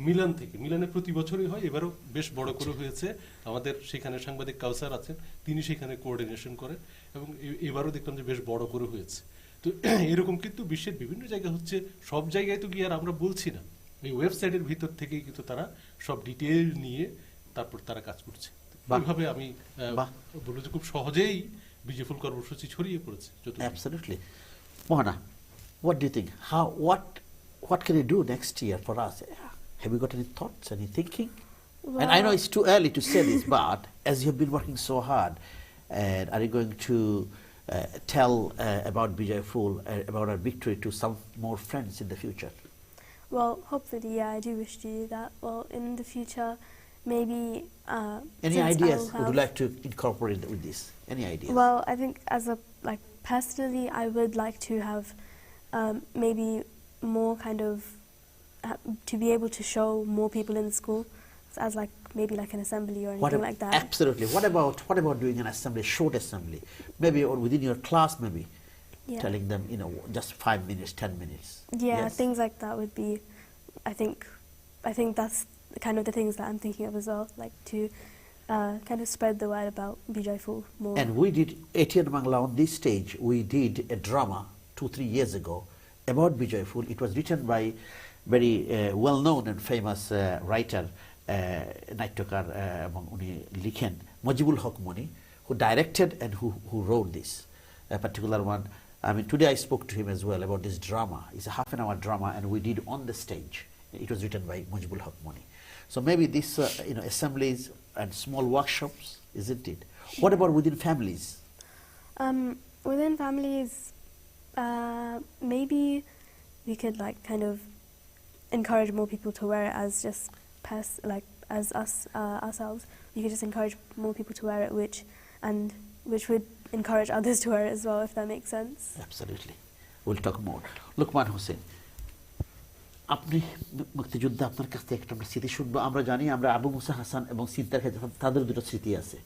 মিলান থেকে। মিলানে প্রতি বছরই হয়, এবারও বেশ বড় করে হয়েছে। আমাদের সেখানে সাংবাদিক কাউসার আছেন, তিনি সেখানে কোঅর্ডিনেশন করেন এবং এবারও দেখলাম যে বেশ বড় করে হয়েছে। তো এরকম কিন্তু বিশ্বের বিভিন্ন জায়গায় হচ্ছে। সব জায়গায় তো গিয়ে আর আমরা বলছি না, এই ওয়েবসাইটের ভিতর থেকেই কিন্তু তারা সব ডিটেইল নিয়ে তারপর তারা কাজ করছে। এইভাবে আমি বলবো যে খুব সহজেই বিজেফুল কর্মসূচি ছড়িয়ে পড়েছে। Absolutely. Mohana, what do you think? What can you do next year for us? Have you got any thoughts, any thinking? Well, and I know it's too early to say this, but as you have been working so hard, and are you going to tell about Bijayful, about our victory, to some more friends in the future? Well, hopefully, yeah, I do wish to do that. Well, in the future, maybe. Any since ideas I'll would you like to incorporate with this? Any ideas? Well, I think personally, I would like to have maybe more kind of to be able to show more people in the school as maybe an assembly or anything like that. Absolutely. What about doing an assembly, short assembly, maybe or within your class, maybe telling them, just 5 minutes, 10 minutes. Yeah, yes. Things like that would be. I think that's kind of the things that I'm thinking of as well, like to kind of spread the word about Bijayful more. And we did ATN Bangla on this stage. We did a drama 2-3 years ago about Bijayful. It was written by very well-known and famous writer, Naitokar uni likhen Mujibul Haq Moni, who directed and who wrote this particular one. I mean, today I spoke to him as well about this drama. It's a half-an-hour drama, and we did on the stage. It was written by Mujibul Haq Moni. So maybe this, assemblies and small workshops, isn't it? What about within families? Within families, maybe we could kind of encourage more people to wear it as just as us ourselves. We could just encourage more people to wear it, which would encourage others to wear it as well, if that makes sense. Absolutely. We'll talk more. Luqman Hussain, আপনি মুক্তিযোদ্ধা, আপনার কাছ থেকে একটা স্মৃতি শুনবো। আমরা জানি, আমরা আবু মুসা হাসান এবং সিদ্ধার কাছে তাদের দুটো স্মৃতি আছে।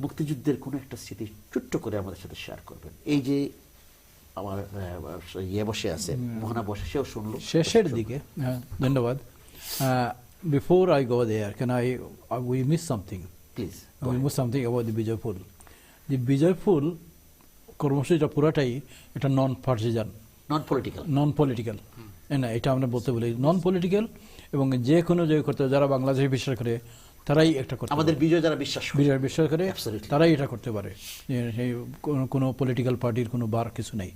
মুক্তিযুদ্ধের কোনো একটা স্মৃতি ছোট্ট করে আমাদের সাথে শেয়ার করবেন। এই যে আমার বসে আছে, মোহনা বসে, সেও শুনলো শেষের দিকে। ধন্যবাদ। Before I go there, we miss something. Please. We miss something about the Bijayful. The Bijayful কর্মসূচিটা পুরাটাই এটা নন পলিটিক্যাল। না, এটা আমরা বলতে বলি নন পলিটিক্যাল, এবং যে কোনো করতে যারা বাংলাদেশে বিশ্বাস করে তারাই একটা করতে, আমাদের বিজয় যারা বিশ্বাস করে তারাই এটা করতে পারে। কোনো পলিটিক্যাল পার্টির কোনো বার কিছু নেই।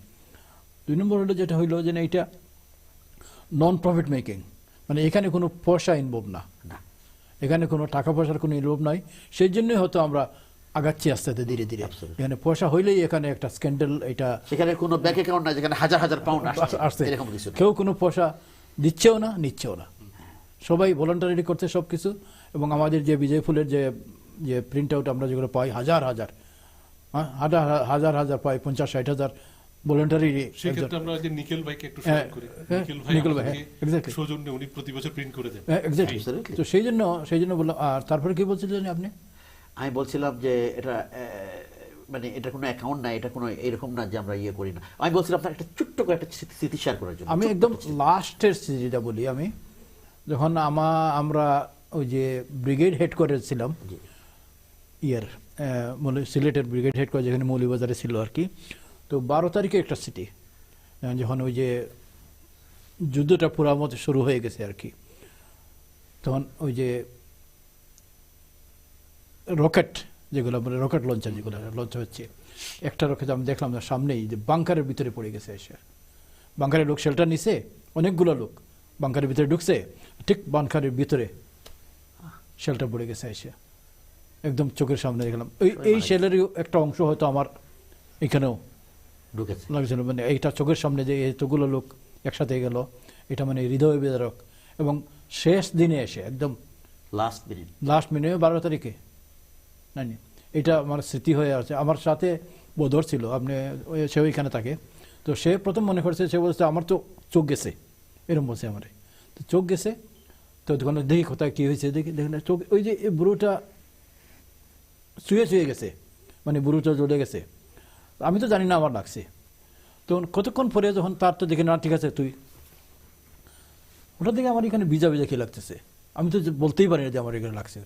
2 নম্বর হলো যেটা হইলো যে এটা নন প্রফিট মেকিং, মানে এখানে কোনো পয়সা ইনভলভ না, এখানে কোনো টাকা পয়সার কোনো ইনভলভ নাই। সেই জন্যই হয়তো আমরা আগাচ্ছি আস্তে আস্তে ধীরে ধীরে। এখানে পয়সা হইলেই এখানে একটা স্ক্যান্ডাল, এটা সেখানে কোনো ব্যাংক অ্যাকাউন্ট নাই যেখানে হাজার হাজার পাউন্ড আসছে, এরকম কিছু কেউ কোনো পয়সা দিচ্ছেও না, নিচ্ছেও না, সবাই ভলান্টারি করতে সবকিছু। এবং আমাদের যে বিজয়ফুলের যে প্রিন্ট আউট আমরা যেগুলো পাই হাজার হাজার পাই, 50-60 হাজার ভলান্টারি। সেক্ষেত্রে আমরা যে নিকেল ভাইকে একটু স্মরণ করি। নিকেল ভাই এক্স্যাক্টলি সৌজন্যে উনি প্রতি বছর প্রিন্ট করে দেন। এক্স্যাক্টলি। তো সেই জন্য বললাম। আর তারপরে কি বলছিলেন আপনি? আমি বলছিলাম যে এটা মানে এটা কোনো অ্যাকাউন্ট না, এটা কোনো এরকম না যে আমরা ইয়ে করি না। আমি বলছিলাম আপনার একটা ছোট্ট করে একটা স্মৃতি শেয়ার করার জন্য। আমি একদম লাস্টের যেটা বলি, আমি যখন আমরা ওই যে ব্রিগেড হেডকোয়ার্টার ছিলাম ইয়ার সিলেটের ব্রিগেড হেডকোয়ার্টার যেখানে মৌলভীবাজারে ছিল আর কি, তো 12 তারিখে একটা স্মৃতি, যখন ওই যে যুদ্ধটা পুরা মতো শুরু হয়ে গেছে আর কি, তখন ওই যে রকেট যেগুলো মানে রকেট লঞ্চার যেগুলো লঞ্চ হচ্ছে, একটা রকেট আমি দেখলাম সামনেই যে বাংকারের ভিতরে পড়ে গেছে এসে। বাংকারের লোক শেল্টার নিছে, অনেকগুলো লোক বাংকারের ভিতরে ঢুকছে, ঠিক বাংকারের ভিতরে শেল্টার পড়ে গেছে এসে, একদম চোখের সামনে দেখলাম। এই শেলের একটা অংশ হয়তো আমার এখানেও ঢুকেছে লাগছিল, মানে এইটা চোখের সামনে যে এতগুলো লোক একসাথে গেল, এটা মানে হৃদয় বিদারক। এবং শেষ দিনে এসে একদম লাস্ট মিনিটে 12 তারিখে না, এটা আমার স্মৃতি হয়ে আছে। আমার সাথে বদর ছিল, আপনি সেও এখানে থাকে, তো সে প্রথম মনে করছে, সে বলছে আমার তো চোখ গেছে, এরকম বলছে আমার, তো চোখ গেছে। তো তখন দেখি কোথায় কী হয়েছে, দেখি চোখ ওই যে বুড়োটা শুয়ে গেছে, মানে বুড়োটা জ্বলে গেছে। আমি তো জানি না, আমার লাগছে। তো কতক্ষণ পরে যখন তার তো দেখি না, ঠিক আছে তুই, ওটা দেখে আমার এখানে ভিজা ভিজা কি লাগতেছে, আমি তো বলতেই পারি না যে আমার এখানে লাগছে,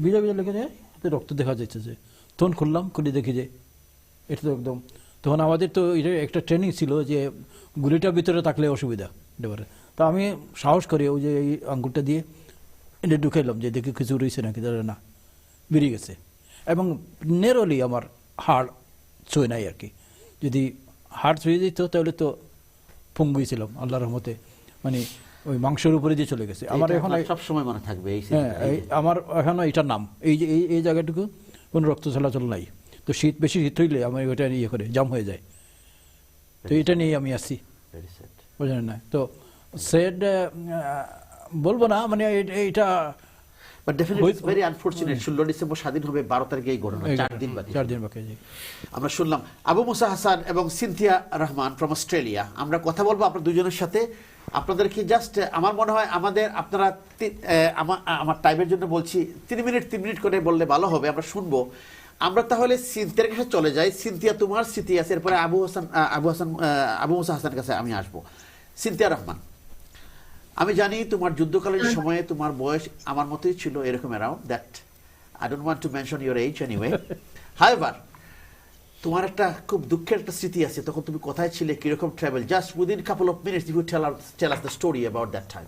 ভিজা ভিজা লেগে যায়, রক্ত দেখা যাচ্ছে যে। তখন খুলে দেখি যে এটা তো একদম, তখন আমাদের তো এটা একটা ট্রেনিং ছিল যে গুলিটা ভিতরে থাকলে অসুবিধা এবারে। তো আমি সাহস করি ওই যে এই আঙ্গুলটা দিয়ে এটা ঢুকাইলাম যে দেখি কিছু রয়েছে নাকি, না বেরিয়ে গেছে। এবং নেরলি আমার হাড় ছুঁয়ে নাই আর কি, যদি হাড় ছুঁয়ে দিত তাহলে তো পঙ্গুই ছিলাম আল্লাহর রহমতে, মানে ওই মাংসের উপরে দিয়ে চলে গেছে। আমার এখন সব সময় মনে থাকবে, হ্যাঁ, আমার এখনো এটার নাম, এই যে এই জায়গাটুকু কোনো রক্ত চলাচল নাই। তো বেশি শীত হইলে আমার ওইটা ইয়ে করে জাম হয়ে যায়, তো এটা নিয়ে আমি আসি, বুঝলেন না। তো সেড বলবো না, মানে এটা But definitely it's very unfortunate, 16 December স্বাধীন হবে, 12 তারিখে এই ঘটনা, 4 দিন বাকি। আমরা শুনলাম আবু মুসা হাসান এবং সিনথিয়া রহমান ফ্রম অস্ট্রেলিয়া। আমরা কথা বলবো আপনার দুজনের সাথে। আপনাদেরকে জাস্ট আমার মনে হয় আপনারা আমার টাইমের জন্য বলছি 3 মিনিট করে বললে ভালো হবে, আমরা শুনবো। আমরা তাহলে সিনথিয়ার কাছে চলে যাই। সিনথিয়া, তোমার স্মৃতি আছে, এরপরে আবু মুসা হাসানের কাছে আমি আসবো। সিনথিয়া রহমান, আমি জানি তোমার যুদ্ধকালীন সময়ে তোমার বয়স আমার মতোই ছিল, এরকম around that, I don't want to mention your age anyway. However, তোমার একটা খুব দুঃখের একটা স্মৃতি আছে, তখন তুমি কোথায় ছিলে, কিরকম travel, just within couple of minutes you tell us the story about that time.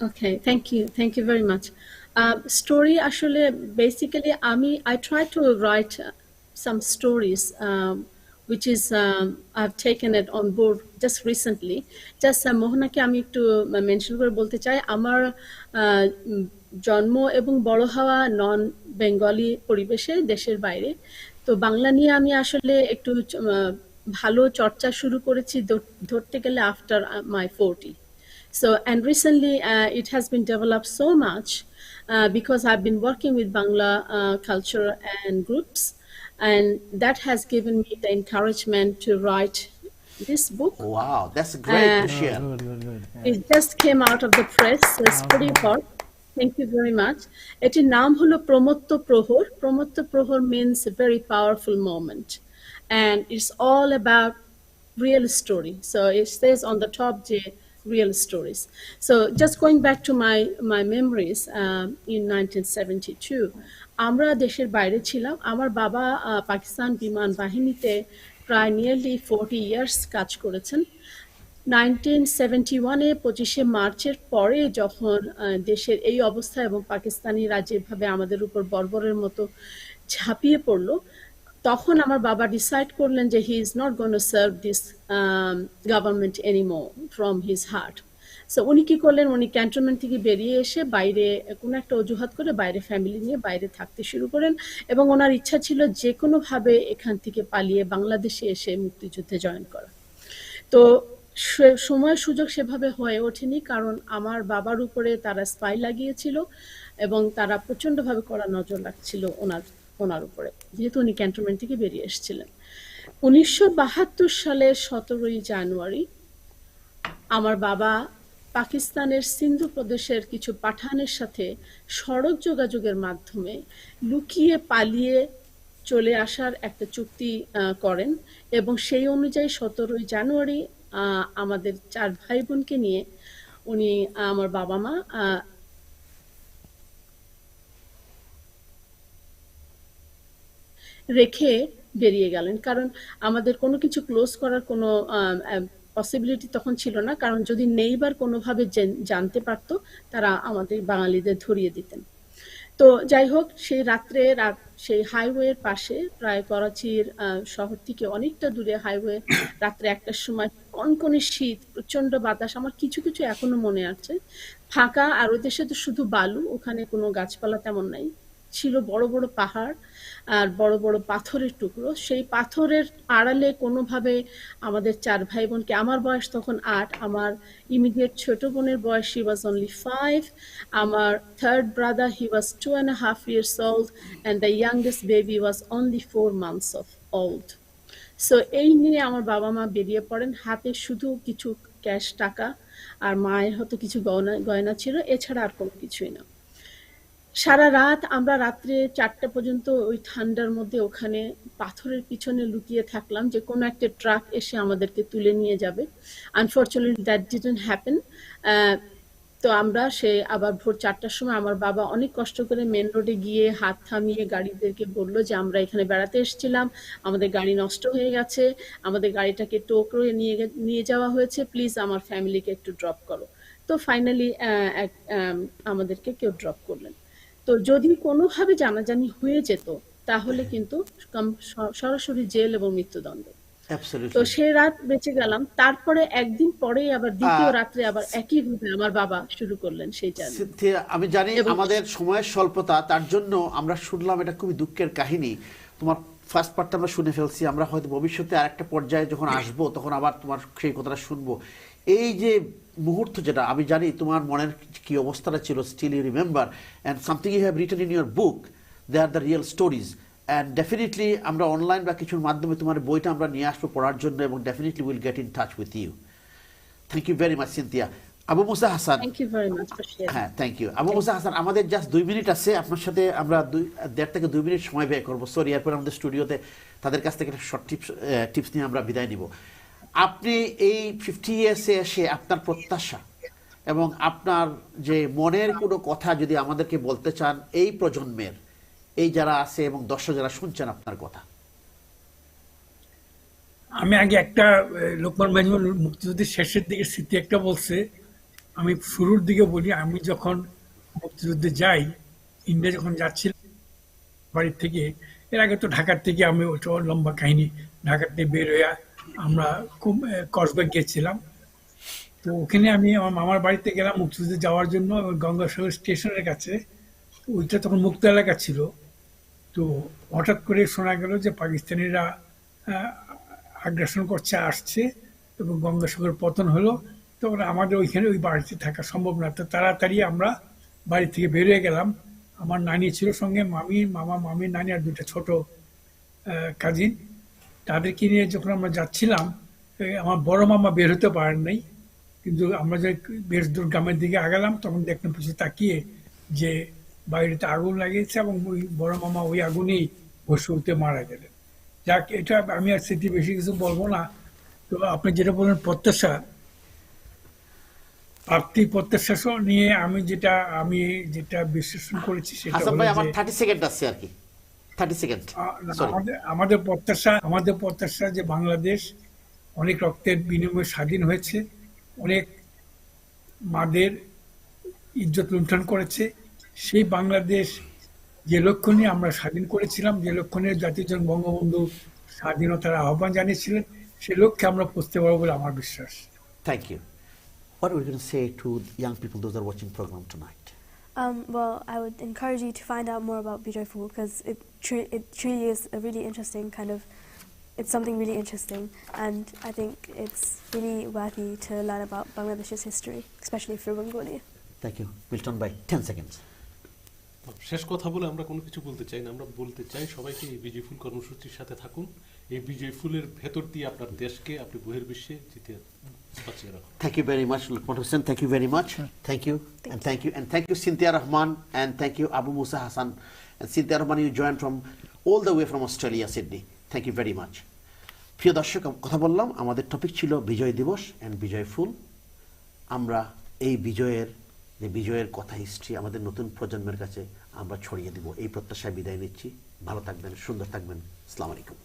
Okay, thank you very much. Story আসলে basically I try to write some stories which is I've taken it on board just recently. Just মোহনাকে আমি একটু mention করে বলতে চাই, আমার জন্ম এবং বড় হওয়া নন বেঙ্গলি পরিবেশে, দেশের বাইরে। তো বাংলা নিয়ে আমি আসলে একটু ভালো চর্চা শুরু করেছি ধরতে গেলে after my 40. So, and recently it has been developed so much because I've been working with Bangla culture and groups, and that has given me the encouragement to write this book. Wow, that's great to share. It just came out of the press, so it's pretty hot. Thank you very much. Etir naam holo Promotto Prohor. Promotto Prohor means a very powerful moment, and it's all about real story. So it says on the top, real stories. So just going back to my memories in 1972, আমরা দেশের বাইরে ছিলাম। আমার বাবা পাকিস্তান বিমান বাহিনীতে প্রায় nearly 40 years কাজ করেছেন। 1971-এ 25শে মার্চের পরে যখন দেশের এই অবস্থা এবং পাকিস্তানিরা যেভাবে আমাদের উপর বর্বরের মতো ঝাঁপিয়ে পড়লো, তখন আমার বাবা ডিসাইড করলেন যে he is not going to serve this government anymore from his heart. So উনি কি করলেন, উনি ক্যান্টনমেন্ট থেকে বেরিয়ে এসে বাইরে কোনো একটা অজুহাত করে বাইরে ফ্যামিলি নিয়ে বাইরে থাকতে শুরু করেন, এবং ওনার ইচ্ছা ছিল যে কোনোভাবে এখান থেকে পালিয়ে বাংলাদেশে এসে মুক্তিযুদ্ধে জয়েন করা। তো সময় সুযোগ সেভাবে হয়ে ওঠেনি, কারণ আমার বাবার উপরে তারা স্পাই লাগিয়েছিল এবং তারা প্রচণ্ডভাবে কড়া নজর রাখছিল ওনার উপরে, যেহেতু উনি ক্যান্টনমেন্ট থেকে বেরিয়ে এসেছিলেন। 1972 সালের 17ই জানুয়ারি আমার বাবা পাকিস্তানের সিন্ধু প্রদেশের কিছু পাঠানের সাথে সড়ক যোগাযোগের মাধ্যমে লুকিয়ে পালিয়ে চলে আসার একটা চুক্তি করেন এবং সেই অনুযায়ী 17 জানুয়ারি আমাদের 4 ভাই বোনকে নিয়ে উনি আমার বাবা মা রেখে বেরিয়ে গেলেন, কারণ আমাদের কোনো কিছু ক্লোজ করার কোনো পসিবিলিটি তখন ছিল না, কারণ যদি নেইবার কোনোভাবে জানতে পারতো তারা আমাদের বাঙালিদের ধরিয়ে দিতেন। তো যাই হোক, সেই রাত্রে সেই হাইওয়ের পাশে প্রায় করাচির শহর থেকে অনেকটা দূরে হাইওয়ে, রাত্রে 1টার সময় কনকনে শীত, প্রচন্ড বাতাস, আমার কিছু কিছু এখনো মনে আছে। ফাঁকা, আর ওই দেশে তো শুধু বালু, ওখানে কোনো গাছপালা তেমন নাই, ছিল বড় বড় পাহাড় আর বড় বড় পাথরের টুকরো। সেই পাথরের আড়ালে কোনোভাবে আমাদের 4 ভাই বোনকে, আমার বয়স তখন 8, আমার ইমিডিয়েট ছোট বোনের বয়স he was only 5, আমার third brother he was 2.5 years old and the youngest baby was only 4 months of old. So এই নিয়ে আমার বাবা মা বেরিয়ে পড়েন, হাতে শুধু কিছু ক্যাশ টাকা আর মায়ের হয়তো কিছু গয়না ছিল, এছাড়া আর কোনো কিছুই না। সারা রাত আমরা রাত্রে 4টা পর্যন্ত ওই ঠান্ডার মধ্যে ওখানে পাথরের পিছনে লুকিয়ে থাকলাম যে কোনো একটা ট্রাক এসে আমাদেরকে তুলে নিয়ে যাবে। Unfortunately that didn't happen. তো আমরা আবার ভোর 4টার সময় আমার বাবা অনেক কষ্ট করে মেন রোডে গিয়ে হাত থামিয়ে গাড়িদেরকে বললো যে আমরা এখানে বেড়াতে এসেছিলাম, আমাদের গাড়ি নষ্ট হয়ে গেছে, আমাদের গাড়িটাকে টো করে নিয়ে যাওয়া হয়েছে, প্লিজ আমার ফ্যামিলিকে একটু ড্রপ করো। তো ফাইনালি আমাদেরকে কেউ ড্রপ করলেন। তো যদি কোনোভাবে জানাজানি হয়ে যেত তাহলে কিন্তু সরাসরি জেল এবং মৃত্যুদণ্ড। তো সে রাত বেঁচে গেলাম। তারপরে একদিন পরেই আবার দ্বিতীয় রাত্রে আবার একইভাবে আমার বাবা শুরু করলেন সেই জার্নি। আমি জানি আমাদের সময়ের স্বল্পতা, তার জন্য আমরা শুনলাম এটা খুবই দুঃখের কাহিনী। তোমার ফার্স্ট পার্টটা আমরা শুনে ফেলছি, আমরা হয়তো ভবিষ্যতে আরেকটা পর্যায়ে যখন আসবো তখন আবার তোমার সেই কথাটা শুনবো। এই যে মুহূর্ত, যেটা আমি জানি তোমার মনের কি অবস্থাটা ছিল, still you remember, and something you have written in your book, they are the real stories. And definitely আমরা অনলাইন বা কিছুর মাধ্যমে তোমার বইটা আমরা নিয়ে আসবো পড়ার জন্য, এবং definitely will get in touch with you. Thank you very much Sinthia. Abu Musa Hasan, হ্যাঁ থ্যাংক ইউ। আবু মুসা হাসান, আমাদের জাস্ট 2 মিনিট আছে, আপনার সাথে আমরা 1.5 থেকে 2 মিনিট সময় ব্যয় করবো। সরি, এরপর আমাদের স্টুডিওতে তাদের কাছ থেকে একটা শর্ট টিপস নিয়ে আমরা বিদায় নিব। আপনি এই 50 ইয়ার্সে এসে আপনার প্রত্যাশা এবং আপনার যে মনের কোনো কথা যদি আমাদেরকে বলতে চান, এই প্রজন্মের, এই যারা আছে এবং দর্শক যারা শুনছেন আপনার কথা। আমি আগে একটা লোকমান মাঝমুল মুক্তিযুদ্ধের শেষের দিকে স্মৃতি একটা বলছে, আমি শুরুর দিকে বলি। আমি যখন মুক্তিযুদ্ধে যাই, ইন্ডিয়া যখন যাচ্ছিলাম বাড়ির থেকে, এর আগে তো ঢাকার থেকে আমি ওটা লম্বা কাহিনী, ঢাকার থেকে বের হয়ে আমরা খুব কসবাগ গেছিলাম। তো ওখানে আমি আমার মামার বাড়িতে গেলাম মুক্তিযুদ্ধে যাওয়ার জন্য, গঙ্গাসাগর স্টেশনের কাছে। ওইটা তখন মুক্ত এলাকা ছিল। তো হঠাৎ করে শোনা গেল যে পাকিস্তানিরা আগ্রাসন করছে, আসছে এবং গঙ্গাসাগর পতন হলো। তখন আমাদের ওইখানে ওই বাড়িতে থাকা সম্ভব না, তো তাড়াতাড়ি আমরা বাড়ি থেকে বেরিয়ে গেলাম। আমার নানি ছিল সঙ্গে, মামির নানি আর 2টা ছোট কাজিন, তাদেরকে নিয়ে যখন আমরা যাচ্ছিলাম, আমার বড় মামা বের হতে পারেন নাই, কিন্তু আমরা যে বেশ দূর গ্রামের দিকে আগালাম তখন দেখলাম পিছনে তাকিয়ে যে বাড়িতে আগুন লাগিয়েছে এবং ওই বড় মামা ওই আগুনেই ভস্মীভূত মারা গেলেন। যাক, এটা আমি আর স্মৃতি বেশি কিছু বলবো না। তো আপনি যেটা বললেন প্রত্যাশা, আর্থিক প্রত্যাশা নিয়ে আমি যেটা বিশ্লেষণ করেছি সেটা হলো যে 30 সেকেন্ড আছে আর কি, 30 সেকেন্ড। আমাদের প্রত্যাশা যে বাংলাদেশ অনেক রক্তের বিনিময়ে স্বাধীন হয়েছে, অনেক মাদের ইজ্জত লুণ্ঠন করেছে। সেই বাংলাদেশ যে লক্ষ্য নিয়ে আমরা স্বাধীন করেছিলাম, যে লক্ষ্য নিয়ে জাতির জনক বঙ্গবন্ধু স্বাধীনতার আহ্বান জানিয়েছিলেন, সেই লক্ষ্যে আমরা পৌঁছতে পারবো বলে আমার বিশ্বাস। Thank you. What are we going to say to young people, those that are watching program tonight? Well, I would encourage you to find out more about Be Joyful, because it truly is a really interesting it's something really interesting, and I think it's really worthy to learn about Bangladesh's history, especially through Bengali. Thank you. Milton, by 10 seconds. শেষ কথা বলে আমরা কোনো কিছু বলতে চাই না, আমরা বলতে চাই সবাইকে এই বিজয়ফুল কর্মসূচির সাথে থাকুন। এই বিজয়ফুলের ভেতর দিয়ে আপনার দেশকে আপনি বহির্বিশ্বে জিতে বাঁচিয়ে রাখুন। Thank you very much, Lukman Hussain. Thank you very much. Thank you. And thank you. And thank you, Cynthia Rahman. And thank you, Abu Musa Hassan. And Cynthia Rahman, you joined from all the way from Australia, Sydney. Thank you very much. প্রিয় দর্শক, কথা বললাম, আমাদের topic ছিল বিজয় দিবস and বিজয় ফুল। আমরা এই বিজয়ের কথা, হিস্ট্রি আমাদের নতুন প্রজন্মের কাছে আমরা ছড়িয়ে দিব, এই প্রত্যাশায় বিদায় নিচ্ছি। ভালো থাকবেন, সুন্দর থাকবেন। আসসালামু আলাইকুম।